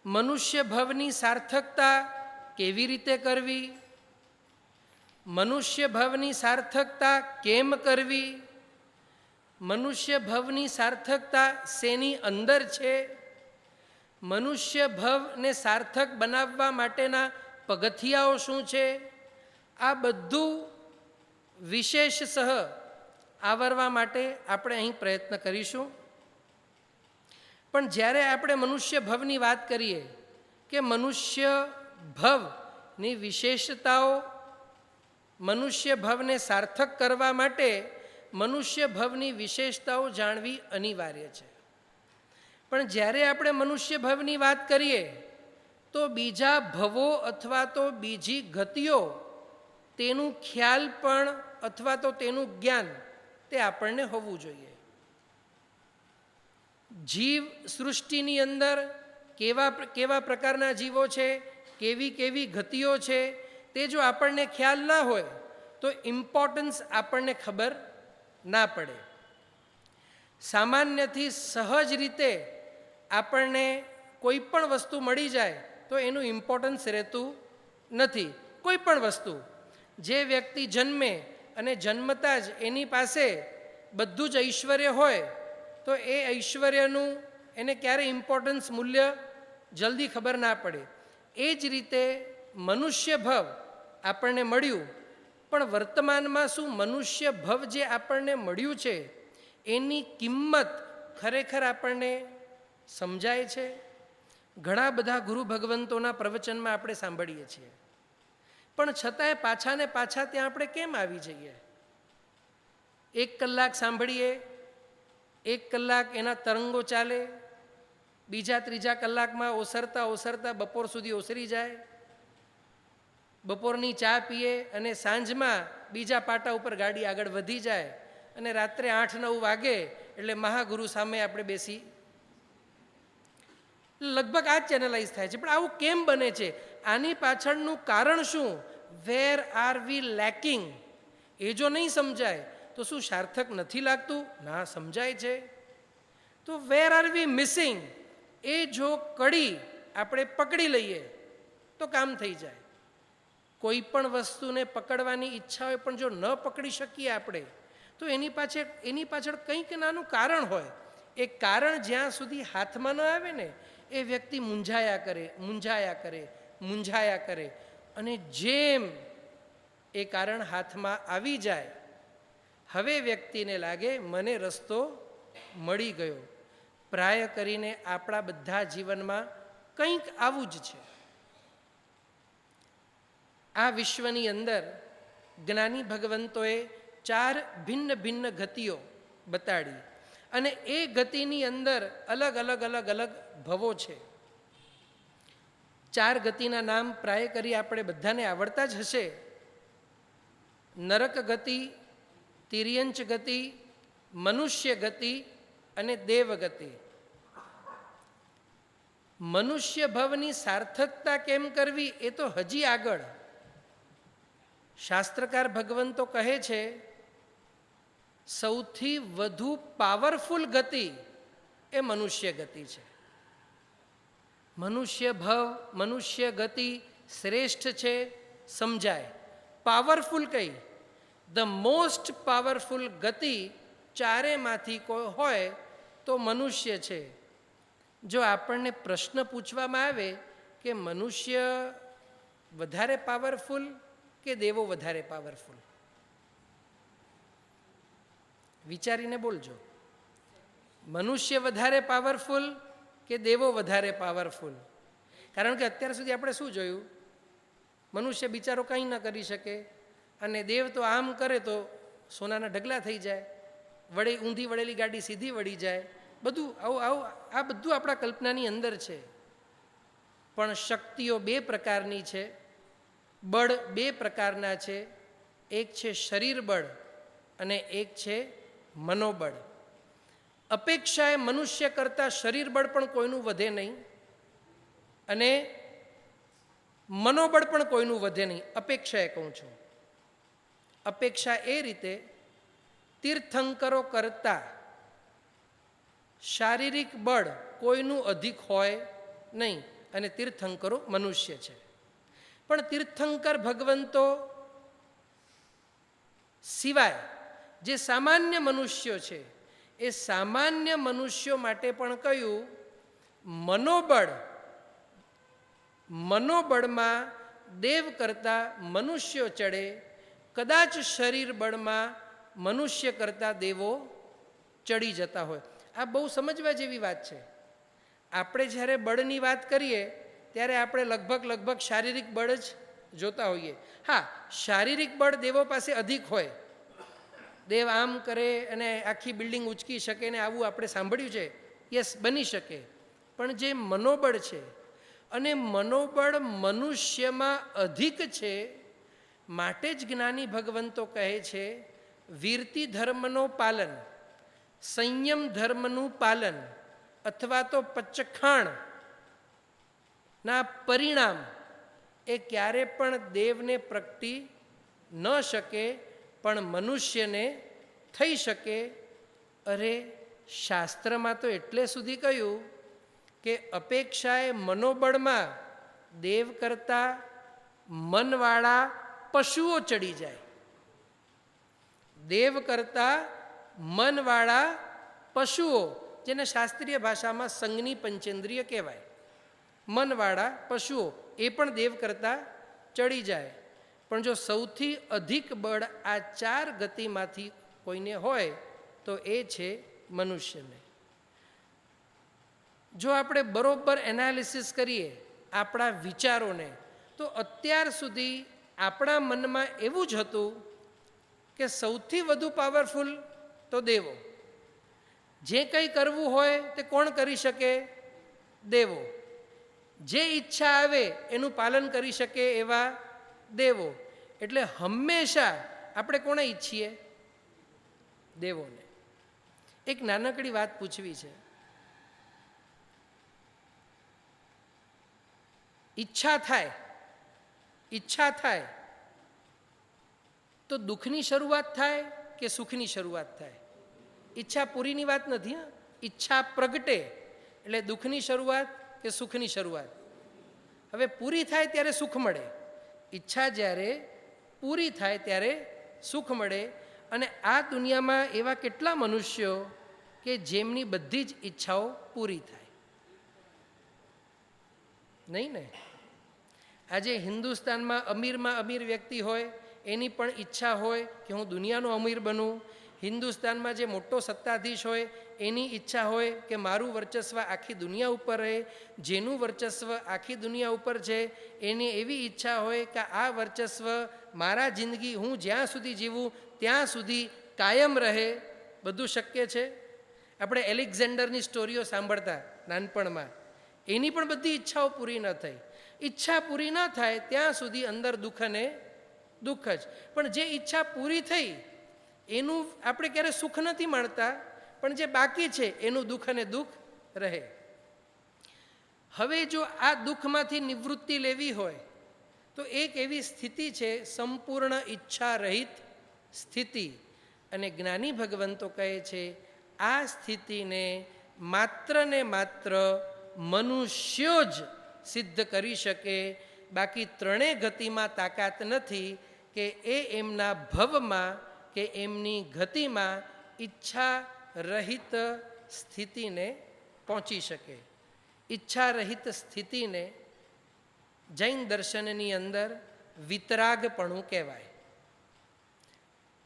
મનુષ્ય ભવની સાર્થકતા કેવી રીતે કરવી, મનુષ્ય ભવની સાર્થકતા કેમ કરવી, મનુષ્ય ભવની સાર્થકતા શેની અંદર છે, મનુષ્ય ભવને સાર્થક બનાવવા માટેના પગથિયાઓ શું છે, આ બધું વિશેષસહ આવરવા માટે આપણે અહીં પ્રયત્ન કરીશું. પણ જ્યારે આપણે મનુષ્ય ભવની વાત કરીએ કે મનુષ્ય ભવની વિશેષતાઓ, મનુષ્ય ભવને સાર્થક કરવા માટે મનુષ્ય ભવની વિશેષતાઓ જાણવી અનિવાર્ય છે. પણ જ્યારે આપણે મનુષ્ય ભવની વાત કરીએ તો બીજા ભવો અથવા તો બીજી ગતિઓ તેનું ખ્યાલ પણ અથવા તો તેનું જ્ઞાન તે આપણને હોવું જોઈએ. જીવ સૃષ્ટિની અંદર કેવા કેવા પ્રકારના જીવો છે, કેવી કેવી ગતિઓ છે, તે જો આપણને ખ્યાલ ના હોય તો ઇમ્પોર્ટન્સ આપણને ખબર ના પડે. સામાન્યથી સહજ રીતે આપણને કોઈ પણ વસ્તુ મળી જાય તો એનું ઇમ્પોર્ટન્સ રહેતું નથી. કોઈ પણ વસ્તુ, જે વ્યક્તિ જન્મે અને જન્મતા જ એની પાસે બધું જ ઐશ્વર્ય હોય તો એ ઐશ્વર્યનું એને ક્યારેય ઇમ્પોર્ટન્સ મૂલ્ય જલ્દી ખબર ના પડે. એ જ રીતે મનુષ્ય ભવ આપણને મળ્યું, પણ વર્તમાનમાં શું મનુષ્ય ભવ જે આપણને મળ્યું છે એની કિંમત ખરેખર આપણને સમજાય છે? ઘણા બધા ગુરુ ભગવંતોના પ્રવચનમાં આપણે સાંભળીએ છીએ, પણ છતાંય પાછા ને પાછા ત્યાં આપણે કેમ આવી જઈએ? 1 કલાક સાંભળીએ, 1 કલાક એના તરંગો ચાલે, બીજા ત્રીજા કલાકમાં ઓસરતા ઓસરતા બપોર સુધી ઓસરી જાય, બપોરની ચા પીએ અને સાંજમાં બીજા પાટા ઉપર ગાડી આગળ વધી જાય અને રાત્રે 8-9 વાગે એટલે મહાગુરુ સામે આપણે બેસી લગભગ આ જ ચેનલાઇઝ થાય છે. પણ આવું કેમ બને છે? આની પાછળનું કારણ શું? Where are V lacking? એ જો નહીં સમજાય તો શું સાર્થક નથી લાગતું? ના, સમજાય છે. તો વેર આર વી મિસિંગ? એ જો કડી આપણે પકડી લઈએ તો કામ થઈ જાય. કોઈ પણ વસ્તુને પકડવાની ઈચ્છા હોય પણ જો ન પકડી શકીએ આપણે તો એની પાછળ કંઈક નાનું કારણ હોય. એ કારણ જ્યાં સુધી હાથમાં ન આવે ને એ વ્યક્તિ મૂંઝાયા કરે અને જેમ એ કારણ હાથમાં આવી જાય હવે વ્યક્તિને લાગે મને રસ્તો મળી ગયો. પ્રાય કરીને આપણા બધા જીવનમાં કંઈક આવું જ છે. આ વિશ્વની અંદર જ્ઞાની ભગવંતોએ 4 ભિન્ન ભિન્ન ગતિઓ બતાડી અને એ ગતિની અંદર અલગ અલગ ભવો છે. 4 ગતિના નામ પ્રાય કરી આપણે બધાને આવડતા જ હશે: નરક ગતિ, તિર્યંચ ગતિ, મનુષ્ય ગતિ અને દેવ ગતિ. મનુષ્ય ભવની સાર્થકતા કેમ કરવી એ તો હજી આગળ. શાસ્ત્રકાર ભગવંતો કહે છે સૌથી વધુ પાવરફુલ ગતિ એ મનુષ્ય ગતિ છે. મનુષ્ય ભવ, મનુષ્ય ગતિ શ્રેષ્ઠ છે, સમજાય. પાવરફુલ કઈ? ધ મોસ્ટ પાવરફુલ ગતિ ચારેમાંથી કોઈ હોય તો મનુષ્ય છે. જો આપણને પ્રશ્ન પૂછવામાં આવે કે મનુષ્ય વધારે પાવરફુલ કે દેવો વધારે પાવરફુલ, વિચારીને બોલજો. મનુષ્ય વધારે પાવરફુલ કે દેવો વધારે પાવરફુલ? કારણ કે અત્યાર સુધી આપણે શું જોયું? મનુષ્ય બિચારો કંઈ ન કરી શકે અને દેવ તો આમ કરે તો સોનાના ઢગલા થઈ જાય, ઊંધી વળેલી ગાડી સીધી વળી જાય. બધું આ બધું આપણા કલ્પનાની અંદર છે. પણ શક્તિઓ 2 પ્રકારની છે, બળ 2 પ્રકારના છે. એક છે શરીર બળ અને એક છે મનોબળ. અપેક્ષાએ મનુષ્ય કરતાં શરીર બળ પણ કોઈનું વધે નહીં અને મનોબળ પણ કોઈનું વધે નહીં. અપેક્ષાએ કહું છું. અપેક્ષા એ રીતે તીર્થંકરો કરતાં શારીરિક બળ કોઈનું અધિક હોય નહીં અને તીર્થંકરો મનુષ્ય છે. પણ તીર્થંકર ભગવંતો સિવાય જે સામાન્ય મનુષ્યો છે એ સામાન્ય મનુષ્યો માટે પણ કહ્યું મનોબળમાં દેવ કરતાં મનુષ્યો ચડે, કદાચ શરીર બળમાં મનુષ્ય કરતાં દેવો ચડી જતા હોય. આ બહુ સમજવા જેવી વાત છે. આપણે જ્યારે બળની વાત કરીએ ત્યારે આપણે લગભગ શારીરિક બળ જ જોતા હોઈએ. હા, શારીરિક બળ દેવો પાસે અધિક હોય, દેવ આમ કરે અને આખી બિલ્ડિંગ ઉંચકી શકે ને આવું આપણે સાંભળ્યું છે. યસ, બની શકે. પણ જે મનોબળ છે અને મનોબળ મનુષ્યમાં અધિક છે, માટે જ જ્ઞાની ભગવંતો કહે છે વીરતી ધર્મનો પાલન, સંયમ ધર્મનું પાલન અથવા તો પચખાણના પરિણામ એ ક્યારે પણ દેવને પ્રગટી ન શકે પણ મનુષ્યને થઈ શકે. અરે, શાસ્ત્રમાં તો એટલે સુધી કહ્યું કે અપેક્ષાએ મનોબળમાં દેવ કરતાં મનવાળા પશુઓ ચડી જાય. દેવ કરતાં મનવાળા પશુઓ, જેને શાસ્ત્રીય ભાષામાં સંજ્ઞી પંચેન્દ્રિય કહેવાય, મનવાળા પશુઓ એ પણ દેવ કરતાં ચડી જાય. પણ જો સૌથી અધિક બળ આ 4 ગતિમાંથી કોઈને હોય તો એ છે મનુષ્યને. જો આપણે બરોબર એનાલિસિસ કરીએ આપણા વિચારોને, તો અત્યાર સુધી આપણા મનમાં એવું જ હતું કે સૌથી વધુ પાવરફુલ તો દેવો. જે કંઈ કરવું હોય તે કોણ કરી શકે? દેવો. જે ઈચ્છા આવે એનું પાલન કરી શકે એવા દેવો. એટલે હંમેશા આપણે કોને ઈચ્છીએ? દેવોને. એક નાનકડી વાત પૂછવી છે. ઈચ્છા થાય તો દુઃખની શરૂઆત થાય કે સુખની શરૂઆત થાય? ઈચ્છા પૂરીની વાત નથી. ઈચ્છા પ્રગટે એટલે દુઃખની શરૂઆત કે સુખની શરૂઆત? હવે પૂરી થાય ત્યારે સુખ મળે. ઈચ્છા જ્યારે પૂરી થાય ત્યારે સુખ મળે. અને આ દુનિયામાં એવા કેટલા મનુષ્યો કે જેમની બધી જ ઈચ્છાઓ પૂરી થાય? નહીં ને? આજે હિન્દુસ્તાનમાં અમીર વ્યક્તિ હોય એની પણ ઈચ્છા હોય કે હું દુનિયાનો અમીર બનું. હિન્દુસ્તાનમાં જે મોટો સત્તાધીશ હોય એની ઈચ્છા હોય કે મારું વર્ચસ્વ આખી દુનિયા ઉપર રહે. જેનું વર્ચસ્વ આખી દુનિયા ઉપર છે એની એવી ઈચ્છા હોય કે આ વર્ચસ્વ મારા જિંદગી હું જ્યાં સુધી જીવું ત્યાં સુધી કાયમ રહે. બધું શક્ય છે. આપણે એલેક્ઝેન્ડરની સ્ટોરીઓ સાંભળતા નાનપણમાં. એની પણ બધી ઈચ્છાઓ પૂરી ન થઈ. ઈચ્છા પૂરી ન થાય ત્યાં સુધી અંદર દુઃખ અને દુઃખ જ. પણ જે ઈચ્છા પૂરી થઈ એનું આપણે ક્યારે સુખ નથી માણતા, પણ જે બાકી છે એનું દુઃખ અને દુઃખ રહે. હવે જો આ દુઃખમાંથી નિવૃત્તિ લેવી હોય તો એક એવી સ્થિતિ છે સંપૂર્ણ ઈચ્છા રહિત સ્થિતિ. અને જ્ઞાની ભગવંતો કહે છે આ સ્થિતિને માત્ર ને માત્ર મનુષ્યો જ સિદ્ધ કરી શકે. બાકી 3 ગતિમાં તાકાત નથી કે એ એમના ભવમાં કે એમની ગતિમાં ઈચ્છા રહિત સ્થિતિને પહોંચી શકે. ઈચ્છા રહિત સ્થિતિને જૈન દર્શનની અંદર વિતરાગપણું કહેવાય.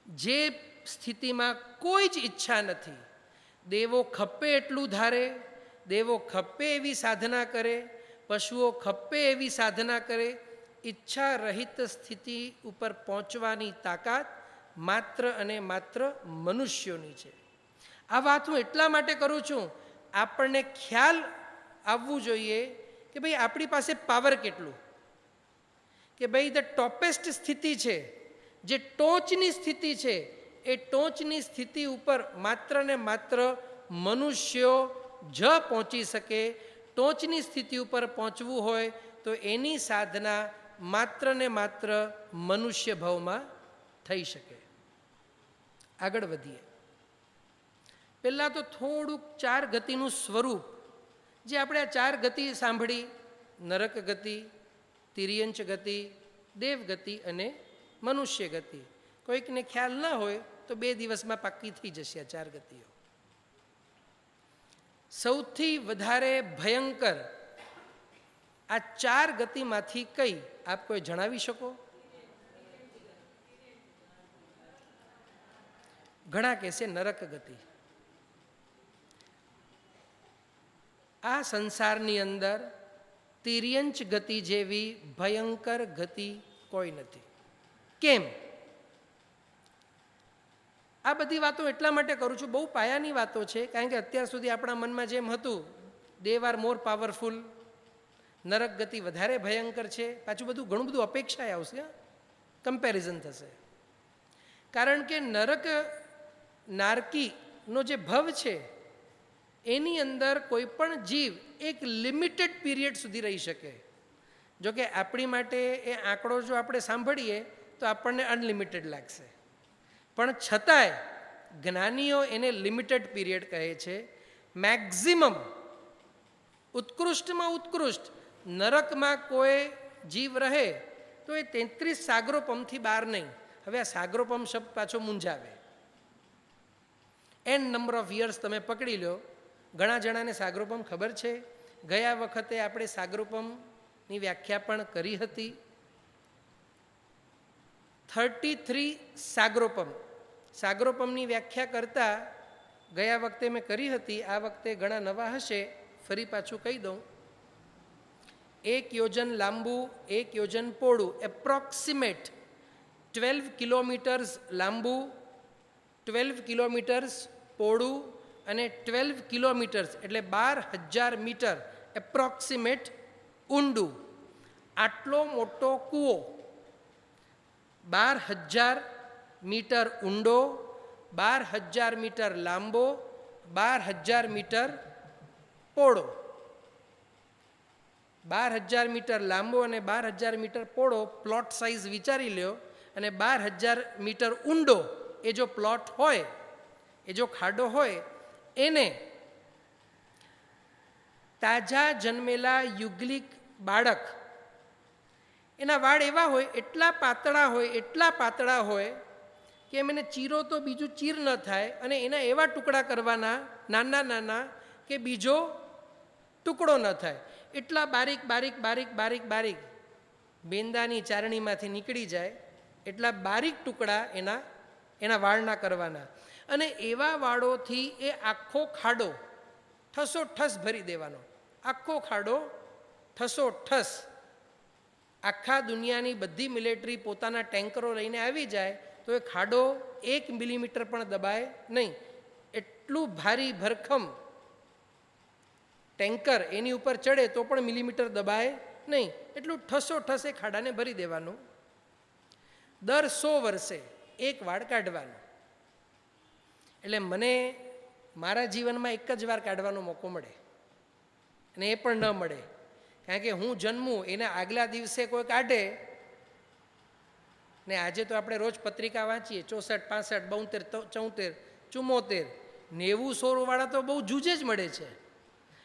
જે સ્થિતિમાં કોઈ જ ઈચ્છા નથી. દેવો ખપ્પે એટલું ધારે, દેવો ખપ્પે એવી સાધના કરે, પશુઓ ખપ્પે એવી સાધના કરે. ઈચ્છા રહિત સ્થિતિ ઉપર પહોંચવાની તાકાત માત્ર અને માત્ર મનુષ્યોની છે. આ વાત હું એટલા માટે કરું છું, આપણને ખ્યાલ આવવું જોઈએ કે ભાઈ આપણી પાસે પાવર કેટલું, કે ભાઈ ધ ટોપેસ્ટ સ્થિતિ છે, જે ટોચની સ્થિતિ છે, એ ટોચની સ્થિતિ ઉપર માત્ર ને માત્ર મનુષ્યો જ પહોંચી શકે. ટોચની સ્થિતિ ઉપર પહોંચવું હોય તો એની સાધના માત્ર ને માત્ર મનુષ્ય ભાવમાં થઈ શકે. આગળ વધીએ. પહેલાં તો થોડુંક 4 ગતિનું સ્વરૂપ, જે આપણે આ 4 ગતિ સાંભળી, નરક ગતિ, તિર્યંચ ગતિ, દેવ ગતિ અને મનુષ્ય ગતિ. કોઈકને ખ્યાલ ન હોય તો 2 દિવસમાં પાક્કી થઈ જશે આ 4 ગતિઓ. સૌથી વધારે ભયંકર આ 4 ગતિમાંથી કઈ આપ કોઈ જણાવી શકો? ઘણા કહેશે નરક ગતિ. આ સંસારની અંદર તિર્યંચ ગતિ જેવી ભયંકર ગતિ કોઈ નથી. કેમ? આ બધી વાતો એટલા માટે કરું છું, બહુ પાયાની વાતો છે, કારણ કે અત્યાર સુધી આપણા મનમાં જેમ હતું દેવ આર મોર પાવરફુલ, નરક ગતિ વધારે ભયંકર છે, પાછું બધું ઘણું બધું અપેક્ષાએ આવશે, કમ્પેરિઝન થશે. કારણ કે નરક નારકીનો જે ભવ છે એની અંદર કોઈ પણ જીવ એક લિમિટેડ પીરિયડ સુધી રહી શકે. જોકે આપણી માટે એ આંકડો જો આપણે સાંભળીએ તો આપણને અનલિમિટેડ લાગશે, પણ છતાંય જ્ઞાનીઓ એને લિમિટેડ પીરિયડ કહે છે. મેક્ઝિમમ ઉત્કૃષ્ટમાં ઉત્કૃષ્ટ નરકમાં કોઈ જીવ રહે તો એ 33 સાગરોપમથી બહાર નહીં. હવે આ સાગરોપમ શબ્દ પાછો મૂંઝાવે. એન નંબર ઓફ યર્સ તમે પકડી લો. ઘણા જણાને સાગરોપમ ખબર છે. ગયા વખતે આપણે સાગરોપમની વ્યાખ્યા પણ કરી હતી. 33 સાગરોપમ. સાગરોપમની વ્યાખ્યા કરતાં ગયા વખતે મેં કરી હતી, આ વખતે ઘણા નવા હશે, ફરી પાછું કહી દઉં. 1 યોજન લાંબુ, 1 યોજન પહોળું, એપ્રોક્સિમેટ 12 કિલોમીટર્સ લાંબુ, 12 કિલોમીટર્સ પહોળું અને 12 કિલોમીટર્સ એટલે 12,000 મીટર એપ્રોક્સિમેટ ઊંડું. આટલો મોટો કૂવો 12,000 મીટર ઊંડો, 12,000 મીટર લાંબો, 12,000 મીટર પહોળો. 12,000 મીટર લાંબો અને 12,000 મીટર પહોળો પ્લોટ સાઇઝ વિચારી લ્યો. અને 12,000 મીટર ઊંડો એ જો પ્લોટ હોય, એ જો ખાડો હોય, એને તાજા જન્મેલા યુગલિક બાળક, એના વાળ એવા હોય, એટલા પાતળા હોય કે એમ એને ચીરો તો બીજું ચીર ન થાય, અને એના એવા ટુકડા કરવાના નાના નાના કે બીજો ટુકડો ન થાય. એટલા બારીક બારીક બારીક બારીક બારીક બેંદાની ચારણીમાંથી નીકળી જાય એટલા બારીક ટુકડા એના વાળના કરવાના. અને એવા વાળોથી એ આખો ખાડો ઠસોઠસ ભરી દેવાનો. આખો ખાડો ઠસોઠસ. આખા દુનિયાની બધી મિલિટરી પોતાના ટેન્કરો લઈને આવી જાય તો એ ખાડો 1 મિલીમીટર પણ દબાય નહીં. એટલું ભારી ભરખમ ટેન્કર એની ઉપર ચડે તો પણ મિલીમીટર દબાય નહીં. એટલું ઠસોઠસ એ ખાડાને ભરી દેવાનું. દર 100 વર્ષે એક વાળ કાઢવાનો. એટલે મને મારા જીવનમાં એક જ વાર કાઢવાનો મોકો મળે, અને એ પણ ન મળે, કારણ કે હું જન્મું એના આગલા દિવસે કોઈ કાઢે ને. આજે તો આપણે રોજ પત્રિકા વાંચીએ 64, 65, 72, 74, 90, 100 વાળા તો બહુ જૂજે જ મળે છે.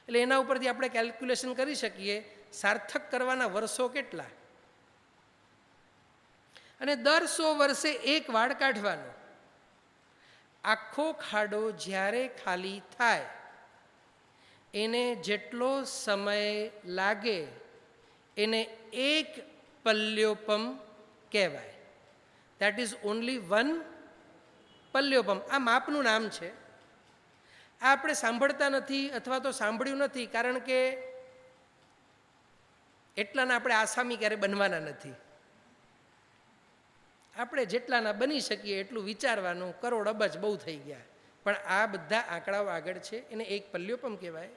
એટલે એના ઉપરથી આપણે કેલ્ક્યુલેશન કરી શકીએ સાર્થક કરવાના વર્ષો કેટલા. અને દર 100 વર્ષે એક વાળ કાઢવાનો. આખો ખાડો જ્યારે ખાલી થાય એને જેટલો સમય લાગે એને 1 પલ્યોપમ કહેવાય. That is only 1 પલ્યોપમ. આ માપનું નામ છે. આ આપણે સાંભળતા નથી અથવા તો સાંભળ્યું નથી, કારણ કે એટલાના આપણે આસામી ક્યારે બનવાના નથી. આપણે જેટલાના બની શકીએ એટલું વિચારવાનું. કરોડ અબજ બહુ થઈ ગયા, પણ આ બધા આંકડાઓ આગળ છે, એને 1 પલ્યોપમ કહેવાય.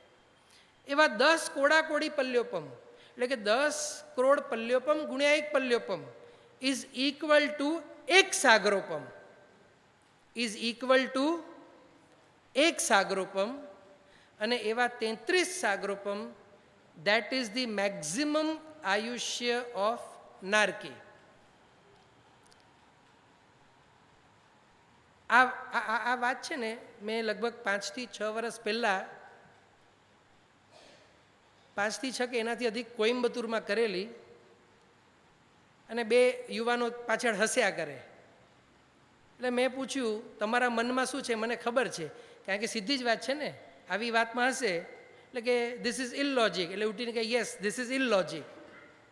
એવા 10 કોડાકોડી પલ્યોપમ, એટલે કે 10 કરોડ પલ્યોપમ ગુણ્યા 1 પલ્યોપમ ઇઝ ઇક્વલ ટુ 1 સાગરોપમ. ઇઝ ઇક્વલ ટુ 1 સાગરોપમ. અને એવા 33 સાગરોપમ, દેટ ઇઝ ધી મેક્ઝિમમ આયુષ્ય ઓફ નારકી. આ વાત છે ને, મેં લગભગ 5 થી 6 વર્ષ પહેલાં 5 થી 6 કે એનાથી અધિક કોઈમ્બતુરમાં કરેલી, અને 2 યુવાનો પાછળ હસ્યા કરે. એટલે મેં પૂછ્યું, તમારા મનમાં શું છે? મને ખબર છે, કારણ કે સીધી જ વાત છે ને, આવી વાતમાં હશે એટલે કે ધીસ ઇઝ ઇલલોજિક, એટલે ઉઠીને કે યસ ધીસ ઇઝ ઇલલોજિક.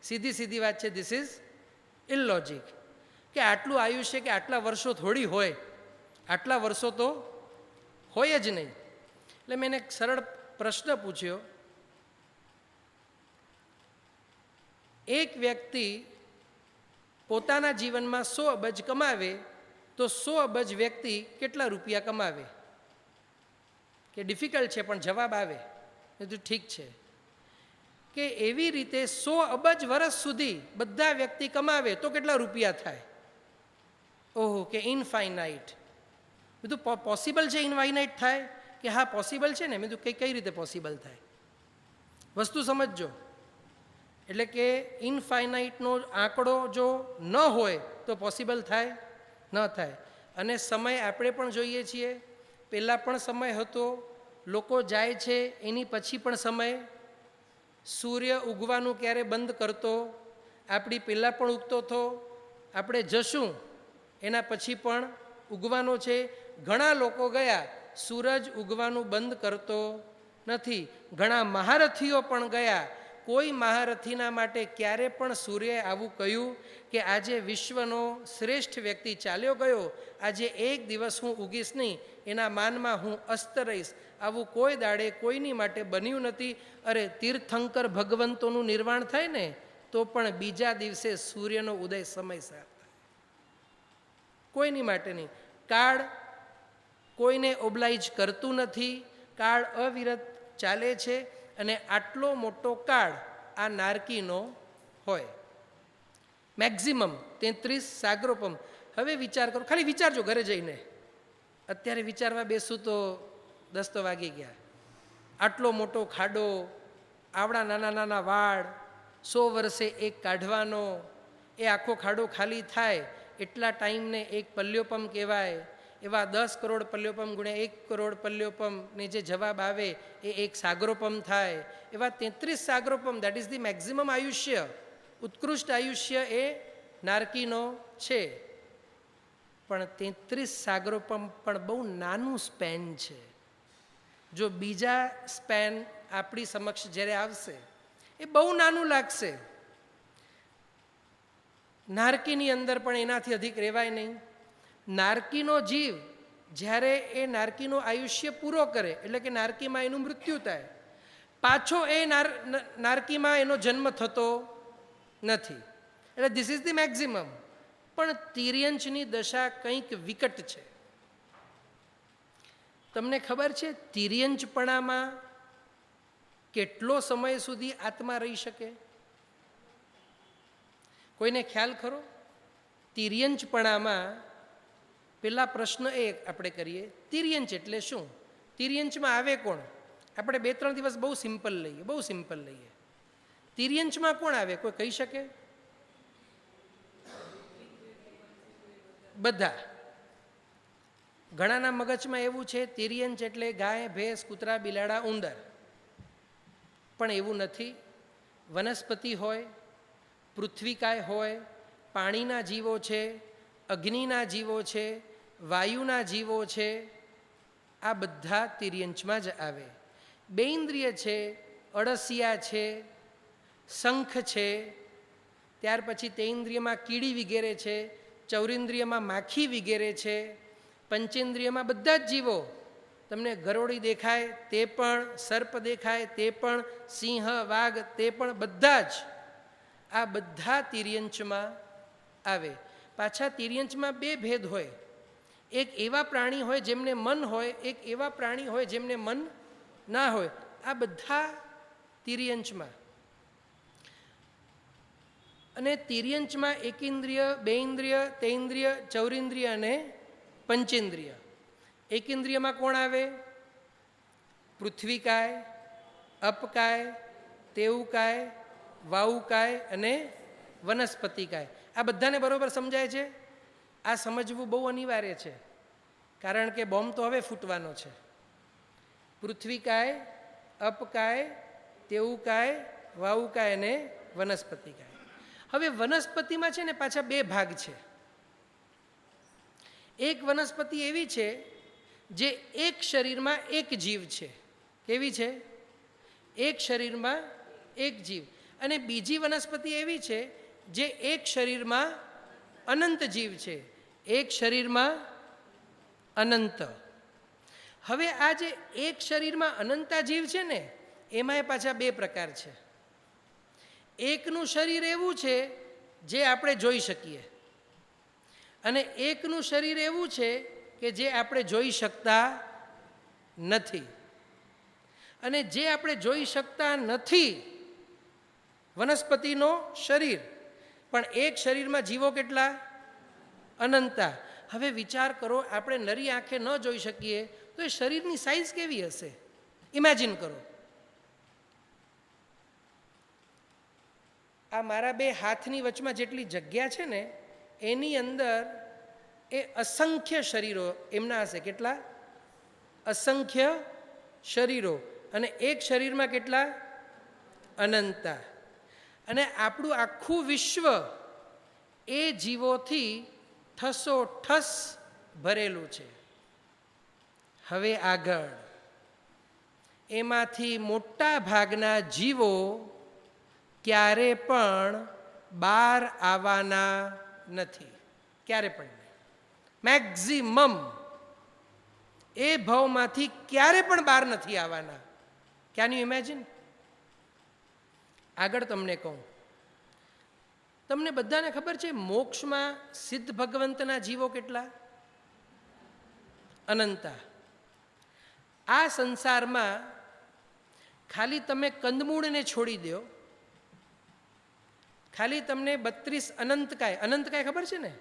સીધી વાત છે, ધીસ ઇઝ ઇલલોજિક. કે આટલું આયુષ્ય કે આટલા વર્ષો થોડી હોય, આટલા વર્ષો તો હોય જ નહીં. એટલે મેં એને એક સરળ પ્રશ્ન પૂછ્યો, એક વ્યક્તિ પોતાના જીવનમાં 100 અબજ કમાવે તો 100 અબજ વ્યક્તિ કેટલા રૂપિયા કમાવે? કે ડિફિકલ્ટ છે પણ જવાબ આવે. મેં કીધું ઠીક છે, કે એવી રીતે 100 અબજ વર્ષ સુધી બધા વ્યક્તિ કમાવે તો કેટલા રૂપિયા થાય? ઓહો, કે ઇનફાઇનાઇટ. બધું પોસિબલ છે ઇનફાઇનાઇટ થાય? કે હા પોસિબલ છે ને. મેં કીધું કઈ રીતે પોસિબલ થાય? વસ્તુ સમજજો. એટલે કે ઇનફાઇનાઇટનો આંકડો જો ન હોય તો પોસિબલ થાય? ન થાય. અને સમય આપણે પણ જોઈએ છીએ, પહેલાં પણ સમય હતો, લોકો જાય છે એની પછી પણ સમય. સૂર્ય ઉગવાનું ક્યારે બંધ કરતો? આપણી પહેલાં પણ ઉગતો હતો, આપણે જશું એના પછી પણ ઉગવાનો છે. ઘણા લોકો ગયા, સૂરજ ઉગવાનું બંધ કરતો નથી. ઘણા મહારથીઓ પણ ગયા, કોઈ મહારથીના માટે ક્યારે પણ સૂર્યએ આવું કહ્યું કે આજે વિશ્વનો શ્રેષ્ઠ વ્યક્તિ ચાલ્યો ગયો, આજે એક દિવસ હું ઉગીશ નહીં, એના માનમાં હું અસ્ત રહીશ, આવું કોઈ દાડે કોઈની માટે બન્યું નથી. અરે તીર્થંકર ભગવંતોનું નિર્વાણ થાય ને તો પણ બીજા દિવસે સૂર્યનો ઉદય સમયસર થાય, કોઈની માટે નહીં. કાળ કોઈને ઓબ્લાઇજ કરતું નથી, કાળ અવિરત ચાલે છે. અને આટલો મોટો કાળ આ નારકીનો હોય, મેક્ઝિમમ 33 સાગરોપમ. હવે વિચાર કરો, ખાલી વિચારજો ઘરે જઈને. અત્યારે વિચારવા બેસું તો 10 તો વાગી ગયા. આટલો મોટો ખાડો, આવડા નાના નાના વાળ, 100 વર્ષે એક કાઢવાનો, એ આખો ખાડો ખાલી થાય એટલા ટાઈમને એક પલ્યોપમ કહેવાય. એવા 10 કરોડ પલ્યોપમ ગુણ્યા 1 કરોડ પલ્યોપમને જે જવાબ આવે એ એક સાગરોપમ થાય. એવા 33 સાગરોપમ, દેટ ઇઝ ધી મેક્ઝિમમ આયુષ્ય. ઉત્કૃષ્ટ આયુષ્ય એ નારકીનો છે. પણ 33 સાગરોપમ પણ બહુ નાનું સ્પેન છે. જો બીજા સ્પેન આપણી સમક્ષ જ્યારે આવશે એ બહુ નાનું લાગશે. નારકીની અંદર પણ એનાથી અધિક રહેવાય નહીં. નારકીનો જીવ જ્યારે એ નારકીનું આયુષ્ય પૂરો કરે, એટલે કે નારકીમાં એનું મૃત્યુ થાય, પાછો એ નારકીમાં એનો જન્મ થતો નથી. એટલે ધીસ ઇઝ ધી મેક્ઝિમમ. પણ તિર્યંચની દશા કંઈક વિકટ છે. તમને ખબર છે તિર્યંચપણામાં કેટલો સમય સુધી આત્મા રહી શકે? કોઈને ખ્યાલ ખરો? તિર્યંચપણામાં પેલા પ્રશ્ન એ આપણે કરીએ, તિર્યંચ એટલે શું? તિર્યંચમાં આવે કોણ? આપણે 2-3 દિવસ બહુ સિમ્પલ લઈએ. તિર્યંચમાં કોણ આવે? કોઈ કહી શકે? બધા. ઘણાના મગજમાં એવું છે તિર્યંચ એટલે ગાય, ભેંસ, કૂતરા, બિલાડા, ઉંદર. પણ એવું નથી. વનસ્પતિ હોય, પૃથ્વીકાય હોય, પાણીના જીવો છે, અગ્નિના જીવો છે, વાયુના જીવો છે, આ બધા તિર્યંચમાં જ આવે. 2 ઇન્દ્રિય છે, અળસિયા છે, શંખ છે, ત્યાર પછી તે ઇન્દ્રિયમાં કીડી વગેરે છે, ચૌરિન્દ્રિયમાં માખી વગેરે છે, પંચેન્દ્રિયમાં બધા જ જીવો. તમને ગરોળી દેખાય તે પણ, સર્પ દેખાય તે પણ, સિંહ, વાઘ તે પણ, બધા જ આ બધા તિર્યંચમાં આવે. પાછા તિર્યંચમાં 2 ભેદ હોય. એક એવા પ્રાણી હોય જેમને મન હોય, એક એવા પ્રાણી હોય જેમને મન ના હોય. આ બધા તિર્યંચમાં. અને તિર્યંચમાં 1 ઇન્દ્રિય, 2 ઇન્દ્રિય, 3 ઇન્દ્રિય, ચૌરિન્દ્રિય અને પંચેન્દ્રિય. 1 ઇન્દ્રિયમાં કોણ આવે? પૃથ્વીકાય, અપકાય, તેવુકાય, વાયુકાય અને વનસ્પતિકાય. આ બધાને બરોબર સમજાય છે? આ સમજવું બહુ અનિવાર્ય છે, કારણ કે બોમ્બ તો હવે ફૂટવાનો છે. પૃથ્વીકાય, અપકાય, તેવું કાય, વાવું કાય અને વનસ્પતિ કાય. હવે વનસ્પતિમાં છે ને પાછા બે ભાગ છે. એક વનસ્પતિ એવી છે જે એક શરીરમાં એક જીવ છે. કેવી છે? એક શરીરમાં એક જીવ. અને બીજી વનસ્પતિ એવી છે જે એક શરીરમાં અનંત જીવ છે. એક શરીરમાં અનંત. હવે આ જે એક શરીરમાં અનંતા જીવ છે ને એમાંય પાછા બે પ્રકાર છે. એકનું શરીર એવું છે જે આપણે જોઈ શકીએ અને એકનું શરીર એવું છે કે જે આપણે જોઈ શકતા નથી. અને જે આપણે જોઈ શકતા નથી વનસ્પતિનો શરીર, પણ એક શરીરમાં જીવો કેટલા? અનંતા. હવે વિચાર કરો, આપણે નરી આંખે ન જોઈ શકીએ તો એ શરીરની સાઈઝ કેવી હશે? ઇમેજિન કરો. આ મારા બે હાથની વચમાં જેટલી જગ્યા છે ને એની અંદર એ અસંખ્ય શરીરો એમના હશે. કેટલા? અસંખ્ય શરીરો. અને એક શરીરમાં કેટલા? અનંતા. અને આપણું આખું વિશ્વ એ જીવોથી ઠસોઠસ ભરેલું છે. હવે આગળ એમાંથી મોટા ભાગના જીવો ક્યારે પણ બહાર આવવાના નથી. ક્યારે પણ નહીં. મેક્ઝિમમ એ ભાવમાંથી ક્યારે પણ બહાર નથી આવવાના. Can you imagine? આગળ તમને કહું, તમને બધાને ખબર છે મોક્ષમાં સિદ્ધ ભગવંતના જીવો કેટલા? અનંતા. આ સંસારમાં ખાલી તમે કંદમૂળને છોડી દો, ખાલી તમને 32 અનંતકાય, અનંતકાય ખબર છે ને?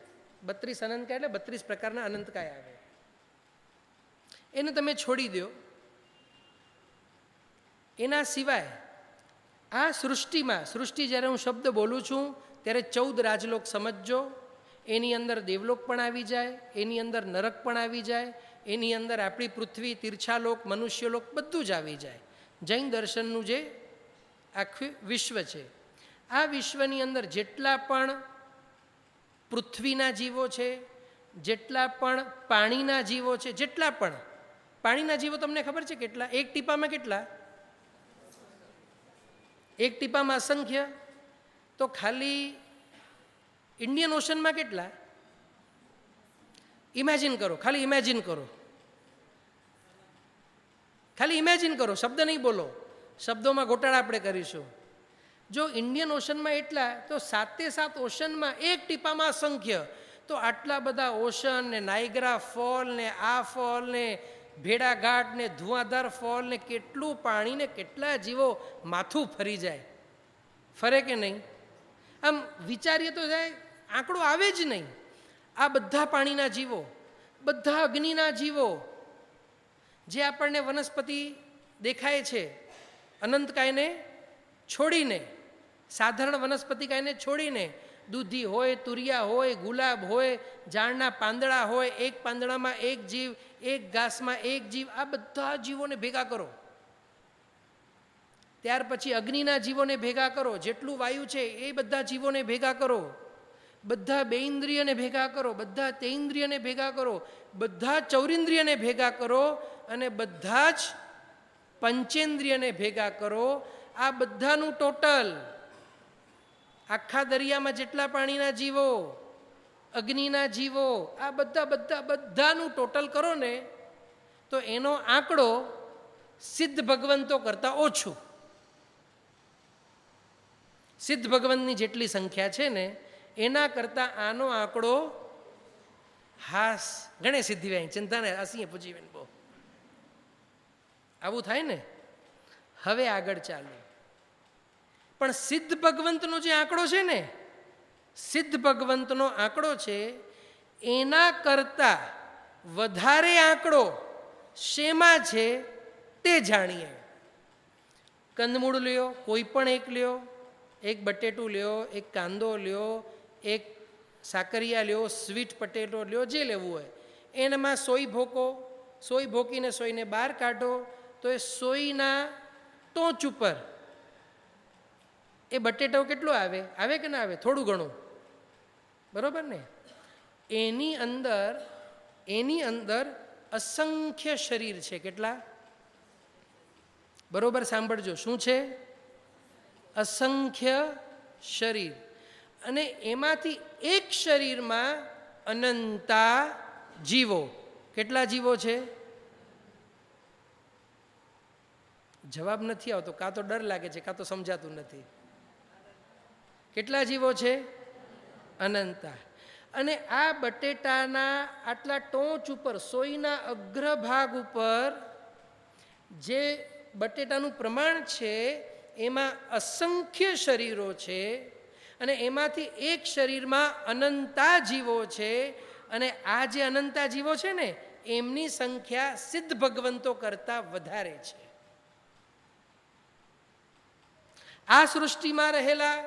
32 અનંતકાય એટલે 32 પ્રકારના અનંતકાય આવે. એને તમે છોડી દો. એના સિવાય આ સૃષ્ટિમાં, સૃષ્ટિ જ્યારે હું શબ્દ બોલું છું ત્યારે 14 રાજલોક સમજજો. એની અંદર દેવલોક પણ આવી જાય, એની અંદર નરક પણ આવી જાય, એની અંદર આપણી પૃથ્વી, તીર્છાલોક, મનુષ્યલોક બધું જ આવી જાય. જૈન દર્શનનું જે આખું વિશ્વ છે, આ વિશ્વની અંદર જેટલા પણ પૃથ્વીના જીવો છે, જેટલા પણ પાણીના જીવો છે, જેટલા પણ પાણીના જીવો તમને ખબર છે કેટલા? એક ટીપામાં કેટલા? એક ટીપામાં અસંખ્ય. તો ખાલી ઇન્ડિયન ઓશનમાં કેટલા? ઇમેજિન કરો, ખાલી ઇમેજિન કરો, ખાલી ઇમેજિન કરો. શબ્દ નહીં બોલો, શબ્દોમાં ગોટાળા આપણે કરીશું. જો ઇન્ડિયન ઓશનમાં એટલા, તો 7 ઓશનમાં એક ટીપામાં અસંખ્ય. તો આટલા બધા ઓશન ને નાયગ્રા ફોલ ને આ ફોલ ને ભેડાઘાટ ને ધુઆધાર ફોલ ને કેટલું પાણી ને કેટલા જીવો માથું ફરી જાય. ફરે કે નહીં? આમ વિચારીએ તો જાય આંકડો આવે જ નહીં. આ બધા પાણીના જીવો, બધા અગ્નિના જીવો, જે આપણને વનસ્પતિ દેખાય છે અનંતકાયને છોડીને, સાધારણ વનસ્પતિ કાયને છોડીને, દૂધી હોય, તુરિયા હોય, ગુલાબ હોય, ઝાડના પાંદડા હોય, એક પાંદડામાં એક જીવ, એક ઘાસમાં એક જીવ, આ બધા જીવોને ભેગા કરો. ત્યાર પછી અગ્નિના જીવોને ભેગા કરો, જેટલું વાયુ છે એ બધા જીવોને ભેગા કરો, બધા બેઇન્દ્રિયને ભેગા કરો, બધા તેઇન્દ્રિયને ભેગા કરો, બધા ચૌરિન્દ્રિયને ભેગા કરો અને બધા જ પંચેન્દ્રિયને ભેગા કરો. આ બધાનું ટોટલ આખા દરિયામાં જેટલા પાણીના જીવો, અગ્નિના જીવો, આ બધાનું ટોટલ કરો ને તો એનો આંકડો સિદ્ધ ભગવંતો કરતાં ઓછું. સિદ્ધ ભગવંતની જેટલી સંખ્યા છે ને એના કરતાં આનો આંકડો હાસ ગણે સિદ્ધિ વાય ચિંતા ને હસીએ પૂછી બહુ આવું થાય ને. હવે આગળ ચાલો. પણ સિદ્ધ ભગવંતનો જે આંકડો છે ને, સિદ્ધ ભગવંતનો આંકડો છે એના કરતાં વધારે આંકડો શેમાં છે તે જાણીએ. કંદમૂળ લ્યો, કોઈ પણ એક લ્યો, એક બટેટું લ્યો, એક કાંદો લ્યો, એક સાકરિયા લ્યો, સ્વીટ પટેટો લ્યો, જે લેવું હોય એનામાં સોય ભોકો, સોય ભોકીને સોયને બહાર કાઢો તો એ સોયના ટોચ ઉપર એ બટેટો કેટલો આવે? આવે કે ના આવે? થોડું ઘણું, બરોબર ને? એની અંદર અસંખ્ય શરીર છે. કેટલા? બરોબર સાંભળજો, શું છે? અસંખ્ય શરીર. અને એમાંથી એક શરીરમાં અનંતા જીવો. કેટલા જીવો છે? જવાબ નથી આવતો, કાં તો ડર લાગે છે, કાં તો સમજાતું નથી. કેટલા જીવો છે? અનંતા. અને આ બટેટાના આટલા ટોચ ઉપર, સોયના અગ્રભાગ ઉપર જે બટેટાનું પ્રમાણ છે એમાં અસંખ્ય શરીરો છે. અને એમાંથી એક શરીરમાં અનંતા જીવો છે. અને આ જે અનંતા જીવો છે ને, એમની સંખ્યા સિદ્ધ ભગવંતો કરતાં વધારે છે. આ સૃષ્ટિમાં રહેલા,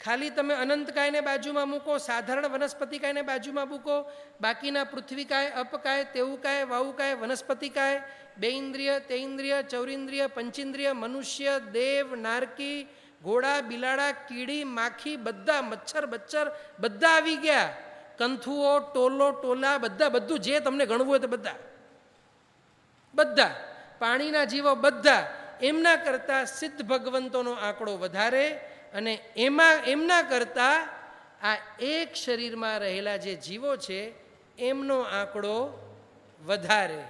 ખાલી તમે અનંતકાયને બાજુમાં મૂકો, સાધારણ વનસ્પતિકાયને બાજુમાં મૂકો, બાકીના પૃથ્વીકાય, અપકાય, તેવુકાય, વાવુકાય, વનસ્પતિકાય, બે ઇન્દ્રિય, તે ઇન્દ્રિય, ચૌરિન્દ્રિય, પંચેન્દ્રિય, મનુષ્ય, દેવ, નારકી, ઘોડા, બિલાડા, કીડી, માખી, બધા, મચ્છર બચ્છર બધા આવી ગયા. કંથુઓ, ટોલો, ટોલા, બધા, બધું જે તમને ગણવું હોય તો બધા, પાણીના જીવો બધા, એમના કરતાં સિદ્ધ ભગવંતોનો આંકડો વધારે. અને એમના કરતાં આ એક શરીરમાં રહેલા જે જીવો છે એમનો આંકડો વધારે.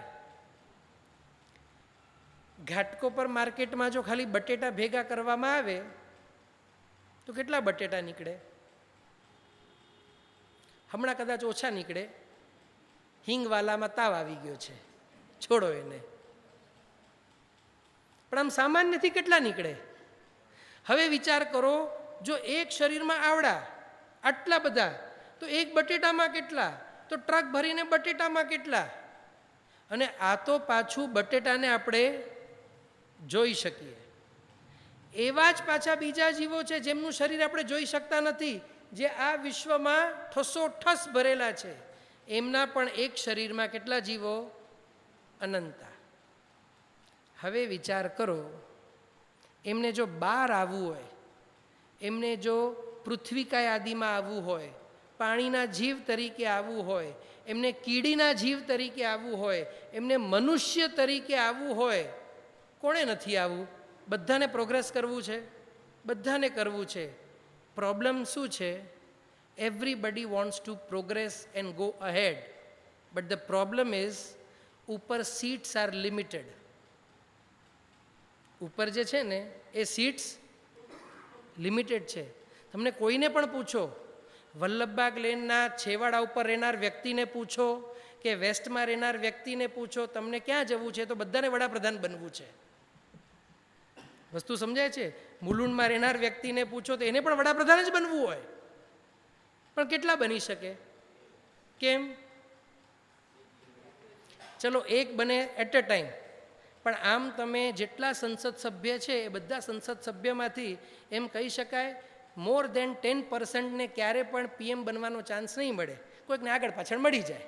ઘાટકોપર માર્કેટમાં જો ખાલી બટેટા ભેગા કરવામાં આવે તો કેટલા બટેટા નીકળે? હમણાં કદાચ ઓછા નીકળે. હિંગવાલામાં તાવ આવી ગયો છે, છોડો એને. પણ આમ સામાન્યથી કેટલા નીકળે? હવે વિચાર કરો, જો એક શરીરમાં આવડા આટલા બધા, તો એક બટેટામાં કેટલા? તો ટ્રક ભરીને બટેટામાં કેટલા? અને આ તો પાછું બટેટાને આપણે જોઈ શકીએ. એવા જ પાછા બીજા જીવો છે જેમનું શરીર આપણે જોઈ શકતા નથી, જે આ વિશ્વમાં ઠસોઠસ ભરેલા છે. એમના પણ એક શરીરમાં કેટલા જીવો? અનંતા. હવે વિચાર કરો, એમને જો બહાર આવવું હોય, એમને જો પૃથ્વીકાય આદિમાં આવવું હોય, પાણીના જીવ તરીકે આવવું હોય, એમને કીડીના જીવ તરીકે આવવું હોય, એમને મનુષ્ય તરીકે આવવું હોય, કોણે નથી આવવું? બધાને પ્રોગ્રેસ કરવું છે, બધાને કરવું છે. પ્રોબ્લેમ શું છે? Everybody wants to progress and go ahead, but the problem is ઉપર સીટ્સ આર લિમિટેડ. ઉપર જે છે ને એ સીટ્સ લિમિટેડ છે. તમને કોઈને પણ પૂછો, વલ્લભબાગ લેનના છેવાડા ઉપર રહેનાર વ્યક્તિને પૂછો કે વેસ્ટમાં રહેનાર વ્યક્તિને પૂછો, તમને ક્યાં જવું છે, તો બધાને વડાપ્રધાન બનવું છે. વસ્તુ સમજાય છે? મુલુંડમાં રહેનાર વ્યક્તિને પૂછો તો એને પણ વડાપ્રધાન જ બનવું હોય, પણ કેટલા બની શકે? કેમ? ચલો એક બને એટ અ ટાઈમ, પણ આમ તમે જેટલા સંસદ સભ્ય છે એ બધા સંસદ સભ્યમાંથી એમ કહી શકાય મોર દેન 10%ને ક્યારે પણ પીએમ બનવાનો ચાન્સ નહીં મળે. કોઈકને આગળ પાછળ મળી જાય,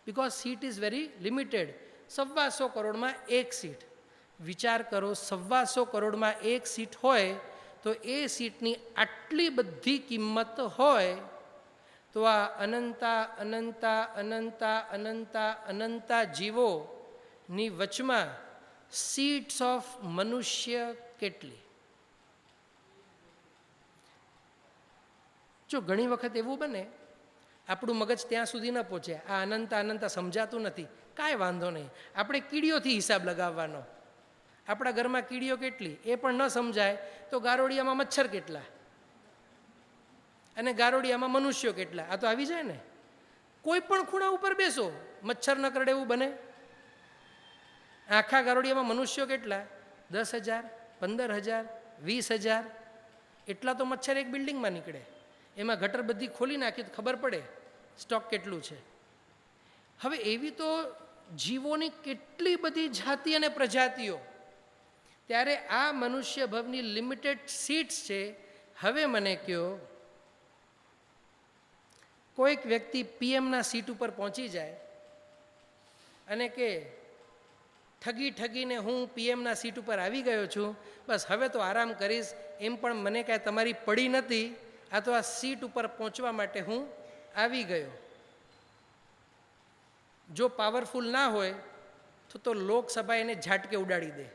because seat is very limited. 125 કરોડમાં એક સીટ. વિચાર કરો, 125 કરોડમાં એક સીટ હોય તો એ સીટની આટલી બધી કિંમત હોય તો આ અનંતા અનંતા અનંતા અનંતા અનંતા જીવોની વચમાં સીટ્સ ઓફ મનુષ્ય કેટલી? જો ઘણી વખત એવું બને આપણું મગજ ત્યાં સુધી ન પહોંચે, આ અનંતા અનંતા સમજાતું નથી, કાંઈ વાંધો નહીં, આપણે કીડીઓથી હિસાબ લગાવવાનો. આપણા ઘરમાં કીડીઓ કેટલી એ પણ ન સમજાય તો ગારોડિયામાં મચ્છર કેટલા અને ગારોડિયામાં મનુષ્યો કેટલા, આ તો આવી જાય ને. કોઈ પણ ખૂણા ઉપર બેસો, મચ્છર ન કરડે એવું બને? આખા ગારોડિયામાં મનુષ્યો કેટલા? 10,000, 15,000, 20,000, એટલા તો મચ્છર એક બિલ્ડિંગમાં નીકળે. એમાં ગટર બધી ખોલી નાખી તો ખબર પડે સ્ટોક કેટલું છે. હવે એવી તો જીવોની કેટલી બધી જાતિ અને પ્રજાતિઓ, ત્યારે આ મનુષ્ય ભવની લિમિટેડ સીટ્સ છે. હવે મને કહો, કોઈક વ્યક્તિ પીએમના સીટ ઉપર પહોંચી જાય અને કે ઠગીને હું પીએમના સીટ ઉપર આવી ગયો છું, બસ હવે તો આરામ કરીશ, એમ પણ મને કાંઈ તમારી પડી નથી, આ તો આ સીટ ઉપર પહોંચવા માટે હું આવી ગયો. જો પાવરફુલ ના હોય તો લોકસભા એને ઝાટકે ઉડાડી દે,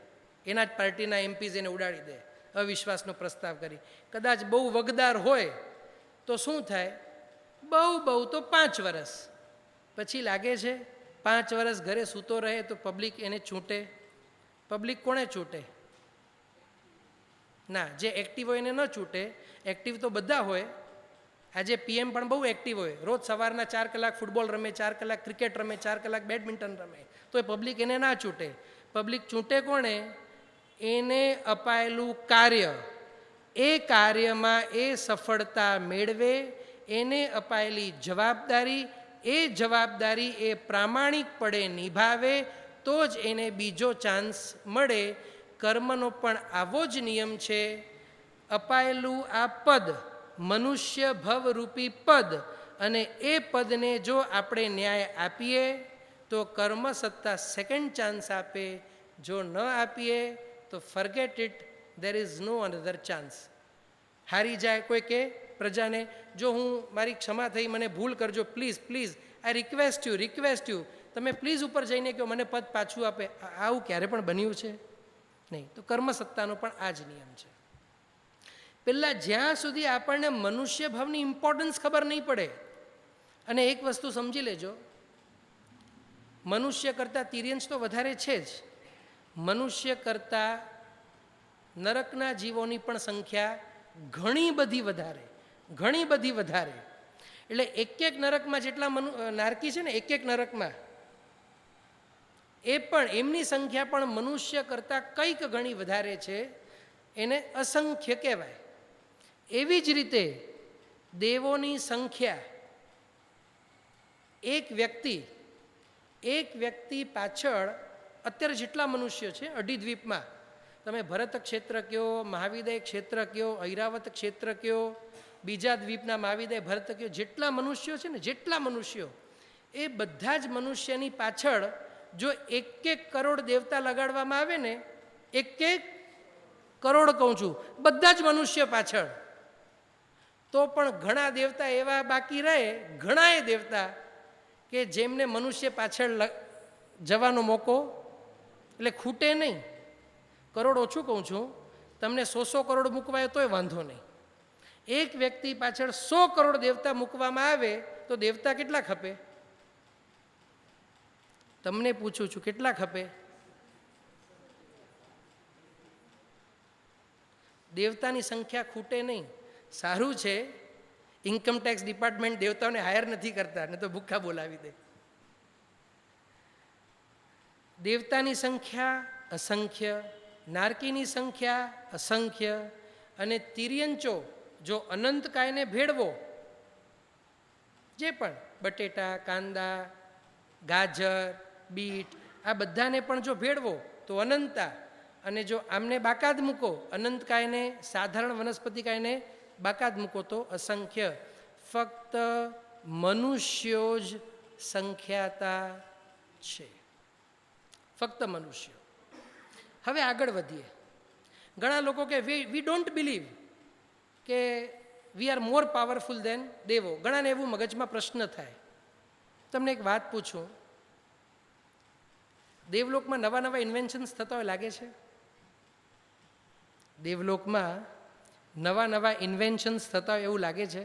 એના જ પાર્ટીના એમપીઝ એને ઉડાડી દે અવિશ્વાસનો પ્રસ્તાવ કરી. કદાચ બહુ વગદાર હોય તો શું થાય, બહુ તો 5 વર્ષ પછી લાગે છે 5 વર્ષ ઘરે સૂતો રહે તો પબ્લિક એને ચૂંટે. પબ્લિક કોણે ચૂંટે? ના, જે એક્ટિવ હોય એને ન ચૂંટે. એક્ટિવ તો બધા હોય. આજે પીએમ પણ બહુ એક્ટિવ હોય, રોજ સવારના 4 કલાક ફૂટબોલ રમે, 4 કલાક ક્રિકેટ રમે, 4 કલાક બેડમિન્ટન રમે, તો એ પબ્લિક એને ના ચૂંટે. પબ્લિક ચૂંટે કોણે? એને અપાયેલું કાર્ય, એ કાર્યમાં એ સફળતા મેળવે, એને અપાયેલી જવાબદારી, એ જવાબદારી એ પ્રામાણિકપણે નિભાવે તો જ એને બીજો ચાન્સ મળે. કર્મનો પણ આવો જ નિયમ છે. અપાયેલું આ પદ મનુષ્ય ભવરૂપી પદ, અને એ પદને જો આપણે ન્યાય આપીએ તો કર્મ સત્તા સેકન્ડ ચાન્સ આપે. જો ન આપીએ તો forget it, there is no another chance. હારી જાય કોઈ કે પ્રજાને, જો હું મારી ક્ષમા થઈ, મને ભૂલ કરજો, please please, I request you, તમે પ્લીઝ ઉપર જઈને કહો મને પદ પાછું આપે. આવું ક્યારે પણ બન્યું છે નહીં. તો કર્મસત્તાનો પણ આ જ નિયમ છે. પહેલાં જ્યાં સુધી આપણને મનુષ્ય ભાવની ઇમ્પોર્ટન્સ ખબર નહીં પડે, અને એક વસ્તુ સમજી લેજો, મનુષ્ય કરતાં તિર્યંશ તો વધારે છે જ, મનુષ્ય કરતાં નરકના જીવોની પણ સંખ્યા ઘણી બધી વધારે. એટલે એક નરકમાં જેટલા નારકી છે ને, એક નરકમાં, એ પણ એમની સંખ્યા પણ મનુષ્ય કરતાં કંઈક ઘણી વધારે છે. એને અસંખ્ય કહેવાય. એવી જ રીતે દેવોની સંખ્યા, એક વ્યક્તિ પાછળ અત્યારે જેટલા મનુષ્યો છે અઢી તમે ભરત ક્ષેત્ર કયો, મહાવિદય ક્ષેત્ર કયો, ઐરાવત ક્ષેત્ર કયો, બીજા દ્વીપના મહાવિદય ભરત કયો, જેટલા મનુષ્યો છે ને, જેટલા મનુષ્યો, એ બધા જ મનુષ્યની પાછળ જો 1 કરોડ દેવતા લગાડવામાં આવે ને, 1 કરોડ કહું છું, બધા જ મનુષ્ય પાછળ, તો પણ ઘણા દેવતા એવા બાકી રહે, ઘણાએ દેવતા કે જેમને મનુષ્ય પાછળ જવાનો મોકો, એટલે ખૂટે નહીં. કરોડ ઓછું કહું છું, તમને 100 કરોડ મૂકવાય તોય વાંધો નહીં. એક વ્યક્તિ પાછળ 100 કરોડ દેવતા મૂકવામાં આવે તો દેવતા કેટલા ખપે? તમને પૂછું છું, કેટલા ખપે? દેવતાની સંખ્યા ખૂટે નહીં. સારું છે ઇન્કમટેક્સ ડિપાર્ટમેન્ટ દેવતાઓને હાયર નથી કરતા, ને તો ભૂખા બોલાવી દે. દેવતાની સંખ્યા અસંખ્ય, નારકીની સંખ્યા અસંખ્ય, અને તિર્યંચો જો અનંતકાયને ભેળવો, જે પણ બટેટા, કાંદા, ગાજર, બીટ, આ બધાને પણ જો ભેળવો તો અનંતા, અને જો આમને બાકાત મૂકો, અનંતકાયને, સાધારણ વનસ્પતિકાયને બાકાત મૂકો તો અસંખ્ય. ફક્ત મનુષ્યો જ સંખ્યાતા છે, ફક્ત મનુષ્યો. હવે આગળ વધીએ. ઘણા લોકો કે વી ડોન્ટ બિલીવ કે વી આર મોર પાવરફુલ દેન દેવો. ઘણાને એવું મગજમાં પ્રશ્ન થાય. તમને એક વાત પૂછું, દેવલોકમાં નવા ઇન્વેન્શન્સ થતા હોય લાગે છે? દેવલોકમાં નવા ઇન્વેન્શન્સ થતા હોય એવું લાગે છે?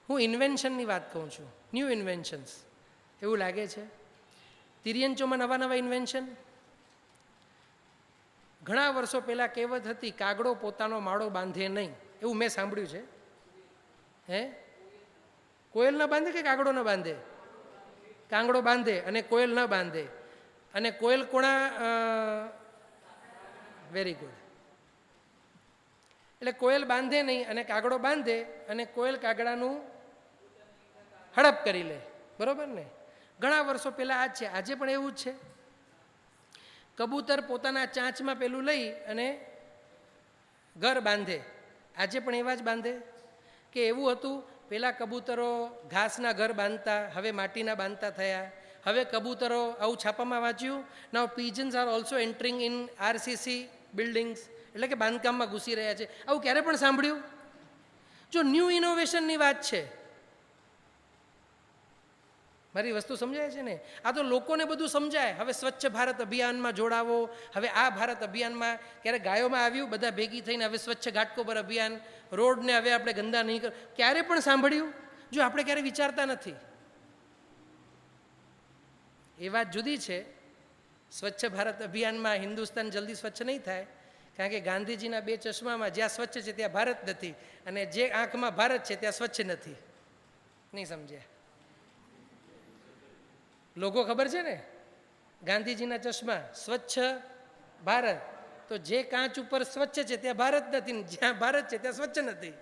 હું ઇન્વેન્શનની વાત કહું છું, ન્યૂ ઇન્વેન્શન્સ, એવું લાગે છે? તિર્યંચોમાં નવા ઇન્વેન્શન. ઘણા વર્ષો પહેલાં કહેવત હતી, કાગડો પોતાનો માળો બાંધે નહીં, એવું મેં સાંભળ્યું છે. હે, કોયલ ન બાંધે કે કાગડો ન બાંધે? કાંગડો બાંધે અને કોયલ ન બાંધે. અને કોયલ કોણા? Very good. એટલે કોયલ બાંધે નહીં અને કાગડો બાંધે, અને કોયલ કાગડાનું હડપ કરી લે, બરોબર ને? ઘણા વર્ષો પહેલાં આ જ છે. આજે પણ એવું જ છે. કબૂતર પોતાના ચાંચમાં પેલું લઈ અને ઘર બાંધે. આજે પણ એવા જ બાંધે? કે એવું હતું પહેલાં કબૂતરો ઘાસના ઘર બાંધતા, હવે માટીના બાંધતા થયા, હવે કબૂતરો, આવું છાપામાં વાંચ્યું, now pigeons are also entering in RCC buildings, એટલે કે બાંધકામમાં ઘૂસી રહ્યા છે. આવું ક્યારે પણ સાંભળ્યું? જો ન્યૂ ઇનોવેશનની વાત છે. મારી વસ્તુ સમજાય છે ને? આ તો લોકોને બધું સમજાય. હવે સ્વચ્છ ભારત અભિયાનમાં જોડાવો, હવે આ ભારત અભિયાનમાં ક્યારે ગાયોમાં આવ્યું બધા ભેગી થઈને હવે સ્વચ્છ ઘાટકોપર અભિયાન, રોડને હવે આપણે ગંદા નહીં કર, ક્યારે પણ સાંભળ્યું? જો આપણે ક્યારે વિચારતા નથી. એ વાત જુદી છે. સ્વચ્છ ભારત અભિયાનમાં હિન્દુસ્તાન જલ્દી સ્વચ્છ નહીં થાય, કારણ કે ગાંધીજીના 2 ચશ્મામાં જ્યાં સ્વચ્છ છે ત્યાં ભારત નથી, અને જે આંખમાં ભારત છે ત્યાં સ્વચ્છ નથી. નહીં સમજ્યા? લોકો ખબર છે ને, ગાંધીજીના ચશ્મા સ્વચ્છ ભારત, તો જે કાચ ઉપર સ્વચ્છ છે ત્યાં ભારત નથી, જ્યાં ભારત છે ત્યાં સ્વચ્છ નથી.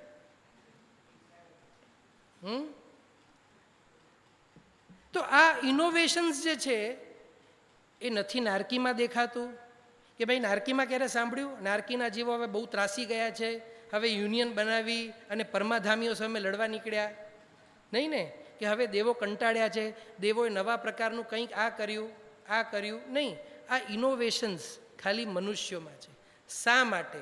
તો આ ઇનોવેશન્સ જે છે એ નથી નારકીમાં દેખાતું. કે ભાઈ નારકીમાં ક્યારે સાંભળ્યું? નારકીના જીવો હવે બહુ ત્રાસી ગયા છે, હવે યુનિયન બનાવી અને પરમાધામીઓ સામે લડવા નીકળ્યા. નહીં ને? કે હવે દેવો કંટાળ્યા છે, દેવોએ નવા પ્રકારનું કંઈક આ કર્યું. નહીં, આ ઇનોવેશન્સ ખાલી મનુષ્યોમાં છે. શા માટે?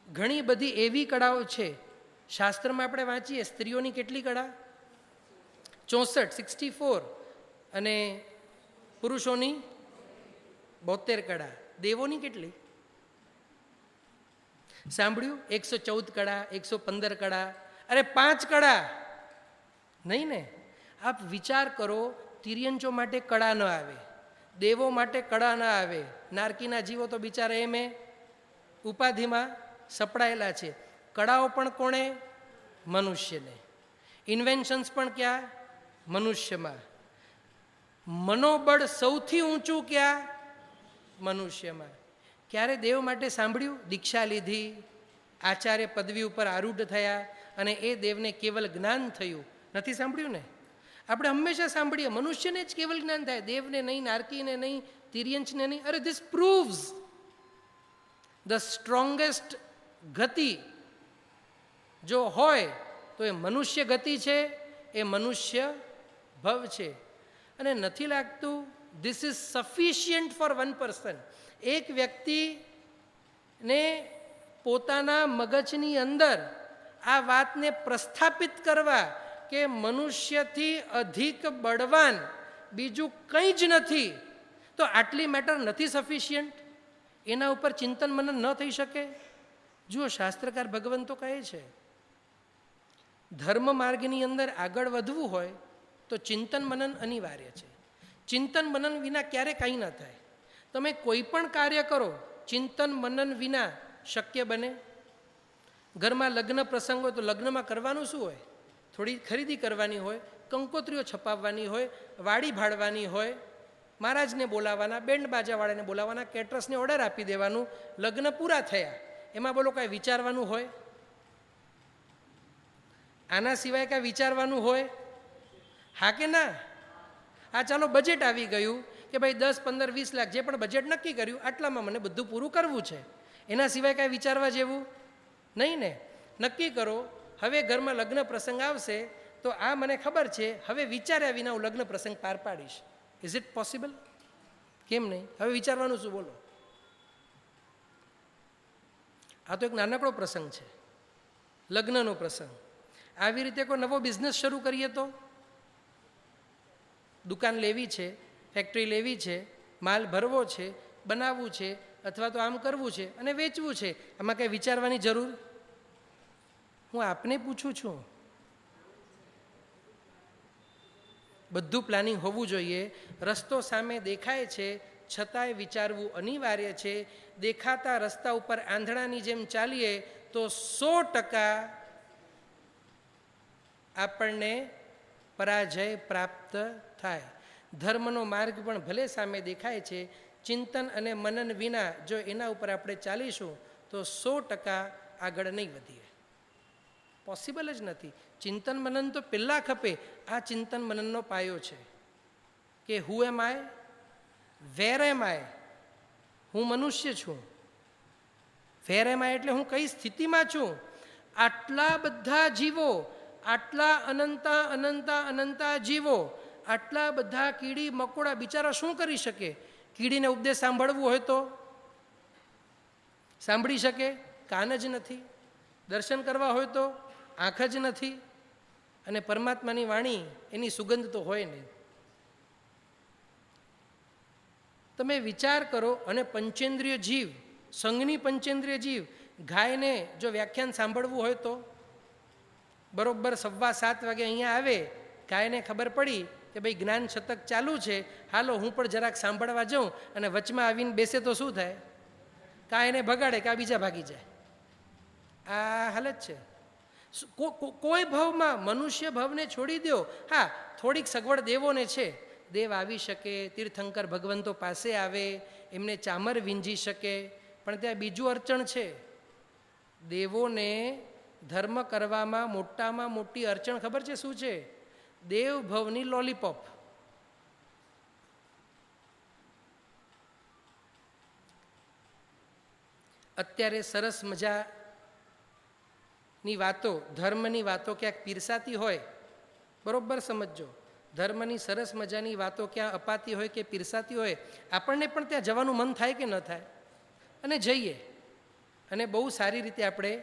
ઘણી બધી એવી કળાઓ છે. શાસ્ત્રમાં આપણે વાંચીએ, સ્ત્રીઓની કેટલી કળા? 64 અને પુરુષોની 72 કળા. દેવોની કેટલી? સાંભળ્યું? 114 કળા, 115 કળા, અરે 5 કળા. નહીં ને? આપ વિચાર કરો, તિર્યંચો માટે કળા ન આવે, દેવો માટે કળા ન આવે. નારકીના જીવો તો બિચારા એમે ઉપાધિમાં સપડાયેલા છે. કળાઓ પણ કોણે? મનુષ્યને. ઇન્વેન્શન્સ પણ ક્યાં? મનુષ્યમાં. મનોબળ સૌથી ઊંચું ક્યાં? મનુષ્યમાં. ક્યારે દેવ માટે સાંભળ્યું? દીક્ષા લીધી, આચાર્ય પદવી ઉપર આરૂઢ થયા અને એ દેવને કેવલ જ્ઞાન થયું. નથી સાંભળ્યું ને? આપણે હંમેશા સાંભળીએ મનુષ્યને જ કેવલ જ્ઞાન થાય, દેવને નહીં, નારકીને નહીં, તિર્યંચને નહીં. અરે ધીસ પ્રૂવ્સ ધ સ્ટ્રોંગેસ્ટ ગતિ જો હોય તો એ મનુષ્ય ગતિ છે, એ મનુષ્ય ભવ છે. અને નથી લાગતું this is sufficient for one person. એક વ્યક્તિને પોતાના મગજની અંદર આ વાતને પ્રસ્થાપિત કરવા કે મનુષ્યથી અધિક બળવાન બીજું કંઈ જ નથી, તો આટલી મેટર નથી સફિશિયન્ટ? એના ઉપર ચિંતન મનન ન થઈ શકે? જુઓ, શાસ્ત્રકાર ભગવાન તો કહે છે, ધર્મ માર્ગની અંદર આગળ વધવું હોય તો ચિંતન મનન અનિવાર્ય છે. ચિંતન મનન વિના ક્યારે કંઈ ન થાય. તમે કોઈ પણ કાર્ય કરો, ચિંતન મનન વિના શક્ય બને? ઘરમાં લગ્ન પ્રસંગ હોય તો લગ્નમાં કરવાનું શું હોય? થોડી ખરીદી કરવાની હોય, કંકોત્રીઓ છપાવવાની હોય, વાડી ભાડવાની હોય, મહારાજને બોલાવવાના, બેન્ડ બાજાવાળાને બોલાવવાના, કેટરસને ઓર્ડર આપી દેવાનું, લગ્ન પૂરા થયા. એમાં બોલો કાંઈ વિચારવાનું હોય? આના સિવાય કાંઈ વિચારવાનું હોય? હા કે ના? આ ચાલો બજેટ આવી ગયું કે ભાઈ 10, 15, 20 લાખ જે પણ બજેટ નક્કી કર્યું, આટલામાં મને બધું પૂરું કરવું છે. એના સિવાય કાંઈ વિચારવા જેવું નહીં ને? નક્કી કરો, હવે ઘરમાં લગ્ન પ્રસંગ આવશે તો આ મને ખબર છે, હવે વિચાર્યા વિના હું લગ્ન પ્રસંગ પાર પાડીશ. Is it possible? કેમ નહીં? હવે વિચારવાનું શું? બોલો. આ તો એક નાનકડો પ્રસંગ છે, લગ્નનો પ્રસંગ. આવી રીતે કોઈ નવો બિઝનેસ શરૂ કરીએ તો, દુકાન લેવી છે, ફેક્ટરી લેવી છે, માલ ભરવો છે, બનાવવું છે, અથવા તો આમ કરવું છે અને વેચવું છે, આમાં કંઈ વિચારવાની જરૂર? હું આપને પૂછું છું. બધું પ્લાનિંગ હોવું જોઈએ. રસ્તો સામે દેખાય છે છતાંય વિચારવું અનિવાર્ય છે. દેખાતા રસ્તા ઉપર આંધળાની જેમ ચાલીએ તો 100% આપણને પરાજય પ્રાપ્ત થાય. ધર્મનો માર્ગ પણ ભલે સામે દેખાય છે, ચિંતન અને મનન વિના જો એના ઉપર આપણે ચાલીશું તો 100% આગળ નહીં વધીએ. પોસિબલ જ નથી. ચિંતન મનન તો પહેલાં ખપે. આ ચિંતન મનનનો પાયો છે કે હુ એમ આય, વેર એમ આય. હું મનુષ્ય છું. વેર એમ આય એટલે હું કઈ સ્થિતિમાં છું. આટલા બધા જીવો, આટલા અનંતા અનંતા અનંતા જીવો, આટલા બધા કીડી મકોડા બિચારા શું કરી શકે? કીડીને ઉપદેશ સાંભળવું હોય તો સાંભળી શકે? કાન જ નથી. દર્શન કરવા હોય તો આંખ જ નથી. અને પરમાત્માની વાણી એની સુગંધ તો હોય નહીં. તમે વિચાર કરો. અને પંચેન્દ્રિય જીવ, સંઘની પંચેન્દ્રિય જીવ, ગાયને જો વ્યાખ્યાન સાંભળવું હોય તો બરોબર 7:15 વાગે અહીંયા આવે. ગાયને ખબર પડી કે ભાઈ જ્ઞાન શતક ચાલુ છે, હાલો હું પણ જરાક સાંભળવા જાઉં, અને વચમાં આવીને બેસે તો શું થાય? કાં એને ભગાડે કાં બીજા ભાગી જાય. આ હાલત છે. કોઈ ભાવમાં મનુષ્ય ભાવને છોડી દો. હા, થોડીક સગવડ દેવોને છે. દેવ આવી શકે, તીર્થંકર ભગવંતો પાસે આવે, એમને ચામર વીંજી શકે, પણ ત્યાં બીજું અડચણ છે. દેવોને ધર્મ કરવામાં મોટામાં મોટી અડચણ ખબર છે શું છે? દેવ ભવની લોલીપોપ. અત્યારે સરસ મજાની વાતો, ધર્મની વાતો ક્યાંક પીરસાતી હોય, બરોબર સમજો, ધર્મની સરસ મજાની વાતો ક્યાં અપાતી હોય કે પીરસાતી હોય, આપણને પણ ત્યાં જવાનું મન થાય કે ન થાય? અને જઈએ, અને બહુ સારી રીતે આપણે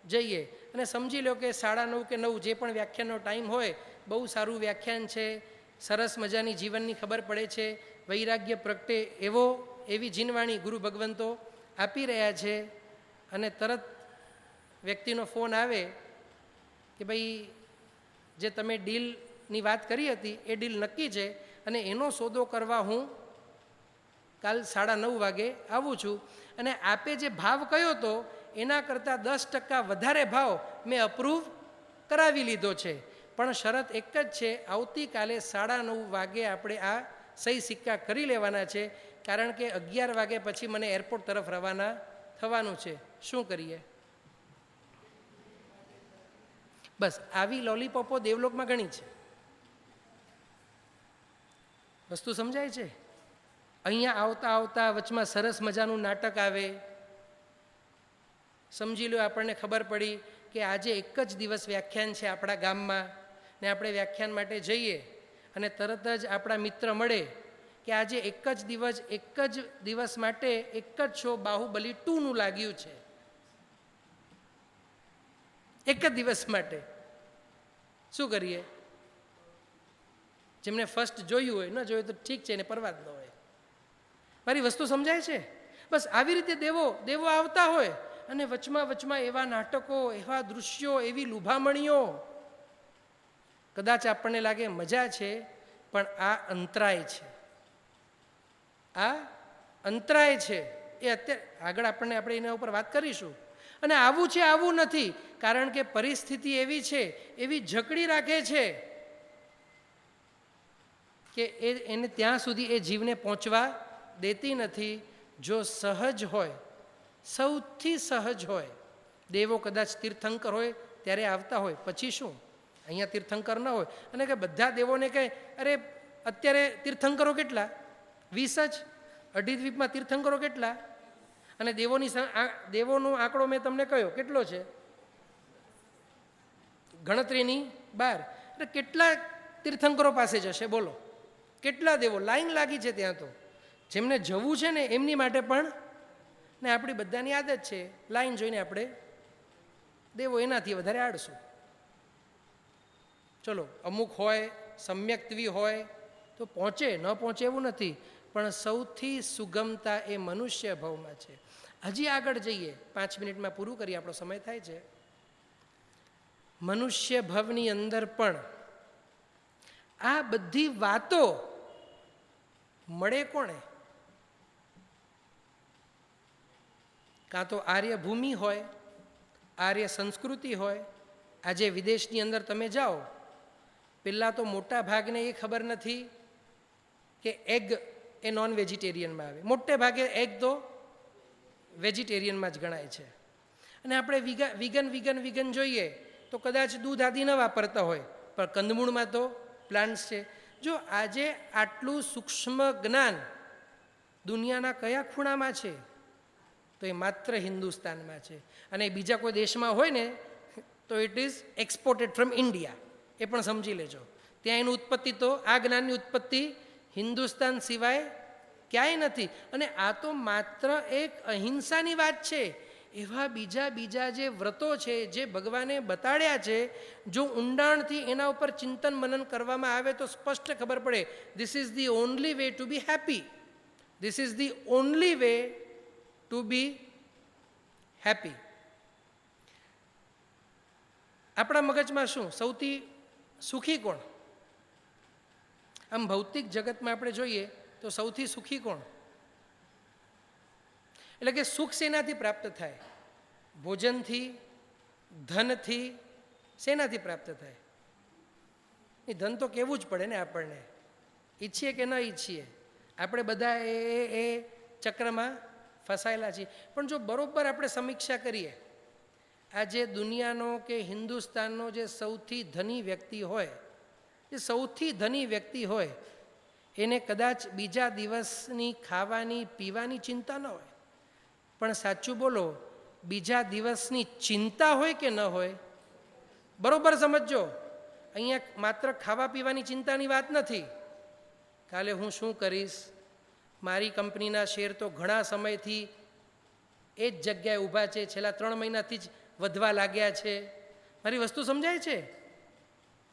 જઈએ. અને સમજી લો કે 9:30 કે 9 જે પણ વ્યાખ્યાનનો ટાઈમ હોય, બહુ સારું વ્યાખ્યાન છે, સરસ મજાની જીવનની ખબર પડે છે, વૈરાગ્ય પ્રગટે એવી જીનવાણી ગુરુ ભગવંતો આપી રહ્યા છે. અને તરત વ્યક્તિનો ફોન આવે કે ભાઈ જે તમે ડીલની વાત કરી હતી એ ડીલ નક્કી છે, અને એનો સોદો કરવા હું કાલ 9:30 વાગે આવું છું, અને આપે જે ભાવ કયો હતો એના કરતાં 10% વધારે ભાવ મેં અપ્રૂવ કરાવી લીધો છે, પણ શરત એક જ છે, આવતીકાલે 9:30 વાગે આપણે આ સહી સિક્કા કરી લેવાના છે, કારણ કે 11 વાગે પછી મને એરપોર્ટ તરફ રવાના થવાનું છે. શું કરીએ? બસ આવી લોલીપોપો દેવલોકમાં ઘણી છે. વસ્તુ સમજાય છે? અહીંયા આવતા આવતા વચમાં સરસ મજાનું નાટક આવે. સમજી લો આપણને ખબર પડી કે આજે એક જ દિવસ વ્યાખ્યાન છે આપણા ગામમાં, ને આપણે વ્યાખ્યાન માટે જઈએ, અને તરત જ આપણા મિત્ર મળે કે આજે એક જ દિવસ માટે એક જ શો બાહુબલી 2નું લાગ્યું છે. એક જ દિવસ માટે. શું કરીએ? જેમને ફર્સ્ટ જોયું હોય, ન જોયું તો ઠીક છે, એને પરવા જ ન હોય. મારી વસ્તુ સમજાય છે? બસ આવી રીતે દેવો આવતા હોય, અને વચમાં એવા નાટકો, એવા દૃશ્યો, એવી લુભામણીઓ. કદાચ આપણને લાગે મજા છે, પણ આ અંતરાય છે. આ અંતરાય છે. એ અત્યારે આગળ આપણે એના ઉપર વાત કરીશું. અને આવું છે આવું નથી, કારણ કે પરિસ્થિતિ એવી છે, એવી જકડી રાખે છે કે એને ત્યાં સુધી એ જીવને પહોંચવા દેતી નથી. જો સહજ હોય, સૌથી સહજ હોય, દેવો કદાચ તીર્થંકર હોય ત્યારે આવતા હોય, પછી શું અહીંયા તીર્થંકર ન હોય? અને કે બધા દેવોને કહે, અરે અત્યારે તીર્થંકરો કેટલા? 20 જ. અઢી દ્વીપમાં તીર્થંકરો કેટલા? અને દેવોનો આંકડો મેં તમને કહ્યો કેટલો છે? ગણતરીની બહાર. એટલે કેટલા તીર્થંકરો પાસે જશે બોલો? કેટલા દેવો? લાઈન લાગી છે ત્યાં તો. જેમને જવું છે ને એમની માટે પણ. ને આપણી બધાની આદત છે લાઈન જોઈને આપણે દેવો એનાથી વધારે આડશું. ચલો, અમુક હોય, સમ્યક્ત્વી હોય તો પહોંચે, ન પહોંચે એવું નથી, પણ સૌથી સુગમતા એ મનુષ્ય ભાવમાં છે. હજી આગળ જઈએ, 5 મિનિટમાં પૂરું કરીએ, આપણો સમય થાય છે. મનુષ્ય ભાવની અંદર પણ આ બધી વાતો મળે કોણે? કાં તો આર્ય ભૂમિ હોય, આર્ય સંસ્કૃતિ હોય. આજે વિદેશની અંદર તમે જાઓ, પહેલાં તો મોટા ભાગને એ ખબર નથી કે એગ એ નોન વેજીટેરિયનમાં આવે. મોટે ભાગે એગ તો વેજીટેરિયનમાં જ ગણાય છે. અને આપણે વિગન જોઈએ તો કદાચ દૂધ આદિ ન વાપરતા હોય, પણ કંદમૂળમાં તો પ્લાન્ટ્સ છે. જો આજે આટલું સૂક્ષ્મ જ્ઞાન દુનિયાના કયા ખૂણામાં છે? તો એ માત્ર હિન્દુસ્તાનમાં છે. અને બીજા કોઈ દેશમાં હોય ને તો it is exported from India. એ પણ સમજી લેજો. ત્યાં એની ઉત્પત્તિ તો આ જ્ઞાનની ઉત્પત્તિ હિન્દુસ્તાન સિવાય ક્યાંય નથી. અને આ તો માત્ર એક અહિંસાની વાત છે. એવા બીજા જે વ્રતો છે જે ભગવાને બતાડ્યા છે, જો ઊંડાણથી એના ઉપર ચિંતન મનન કરવામાં આવે તો સ્પષ્ટ ખબર પડે, this is the only way to B happy. This is the only way to B happy. આપણા મગજમાં શું સૌથી સુખી કોણ? આમ ભૌતિક જગતમાં આપણે જોઈએ તો સૌથી સુખી કોણ? એટલે કે સુખ શેનાથી પ્રાપ્ત થાય? ભોજનથી, ધનથી, શેનાથી પ્રાપ્ત થાય? એ ધન તો કહેવું જ પડે ને આપણને, ઈચ્છીએ કે ન ઈચ્છીએ. આપણે બધા એ ચક્રમાં ફસાયેલા છીએ. પણ જો બરોબર આપણે સમીક્ષા કરીએ, આજે દુનિયાનો કે હિન્દુસ્તાનનો જે સૌથી ધની વ્યક્તિ હોય, જે સૌથી ધની વ્યક્તિ હોય, એને કદાચ બીજા દિવસની ખાવાની પીવાની ચિંતા ન હોય. પણ સાચું બોલો, બીજા દિવસની ચિંતા હોય કે ન હોય? બરોબર સમજજો, અહીંયા માત્ર ખાવા પીવાની ચિંતાની વાત નથી. કાલે હું શું કરીશ, મારી કંપનીના શેર તો ઘણા સમયથી એ જ જગ્યાએ ઊભા છે, છેલ્લા 3 મહિનાથી જ વધવા લાગ્યા છે. મારી વસ્તુ સમજાય છે?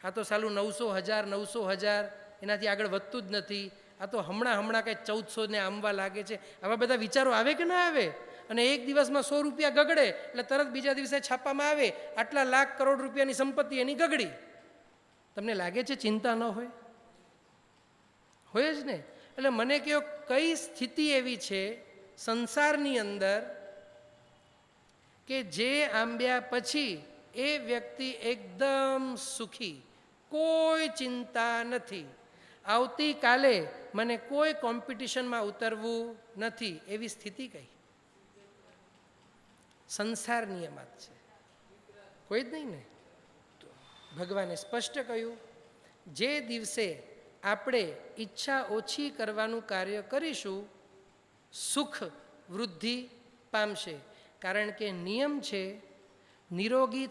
આ તો સાલું 900,000 એનાથી આગળ વધતું જ નથી. આ તો હમણાં કંઈ 1400 ને આંબવા લાગે છે. આવા બધા વિચારો આવે કે ના આવે? અને એક દિવસમાં 100 રૂપિયા ગગડે એટલે તરત બીજા દિવસે છાપામાં આવે, આટલા લાખ કરોડ રૂપિયાની સંપત્તિ એની ગગડી. તમને લાગે છે ચિંતા ન હોય? હોય જ ને. એટલે મને કહો, કઈ સ્થિતિ એવી છે સંસારની અંદર કે જે આંબ્યા પછી એ વ્યક્તિ એકદમ સુખી, કોઈ ચિંતા નથી, આવતીકાલે મને કોઈ કોમ્પિટિશનમાં ઉતરવું નથી, એવી સ્થિતિ કઈ? સંસાર નિયમાત છે, કોઈ જ નહીં ને. ભગવાને સ્પષ્ટ કહ્યું, જે દિવસે આપણે ઈચ્છા ઓછી કરવાનું કાર્ય કરીશું, સુખ વૃદ્ધિ પામશે. કારણ કે નિયમ છે, નિરોગી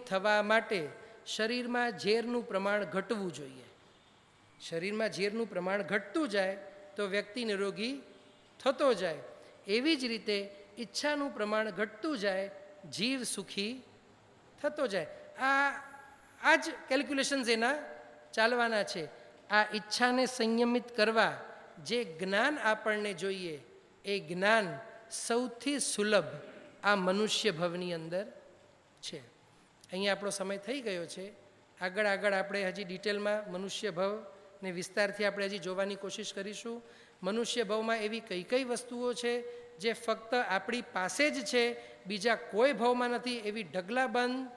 થવા માટે શરીરમાં ઝેરનું પ્રમાણ ઘટવું જોઈએ. શરીરમાં ઝેરનું પ્રમાણ ઘટતું જાય તો વ્યક્તિ નિરોગી થતો જાય. એવી જ રીતે ઈચ્છાનું પ્રમાણ ઘટતું જાય, જીવ સુખી થતો જાય. આ જ કેલ્ક્યુલેશન્સ એના ચાલવાના છે. આ ઈચ્છાને સંયમિત કરવા જે જ્ઞાન આપણને જોઈએ, એ જ્ઞાન સૌથી સુલભ આ મનુષ્ય ભવની અંદર છે. અહીંયા આપણો સમય થઈ ગયો છે. આગળ આપણે હજી ડિટેલમાં મનુષ્ય ભવને વિસ્તારથી આપણે હજી જોવાની કોશિશ કરીશું. મનુષ્ય ભવમાં એવી કઈ વસ્તુઓ છે જે ફક્ત આપણી પાસે જ છે, બીજા કોઈ ભવમાં નથી, એવી ઢગલાબંધ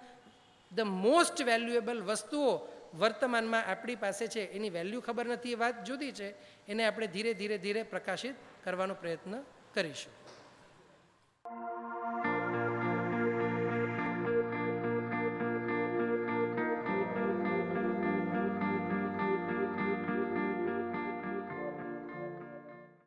ધ મોસ્ટ વેલ્યુએબલ વસ્તુઓ વર્તમાનમાં આપણી પાસે છે. એની વેલ્યુ ખબર નથી, એ વાત જુદી છે. એને આપણે ધીરે ધીરે પ્રકાશિત કરવાનો પ્રયત્ન કરીશું.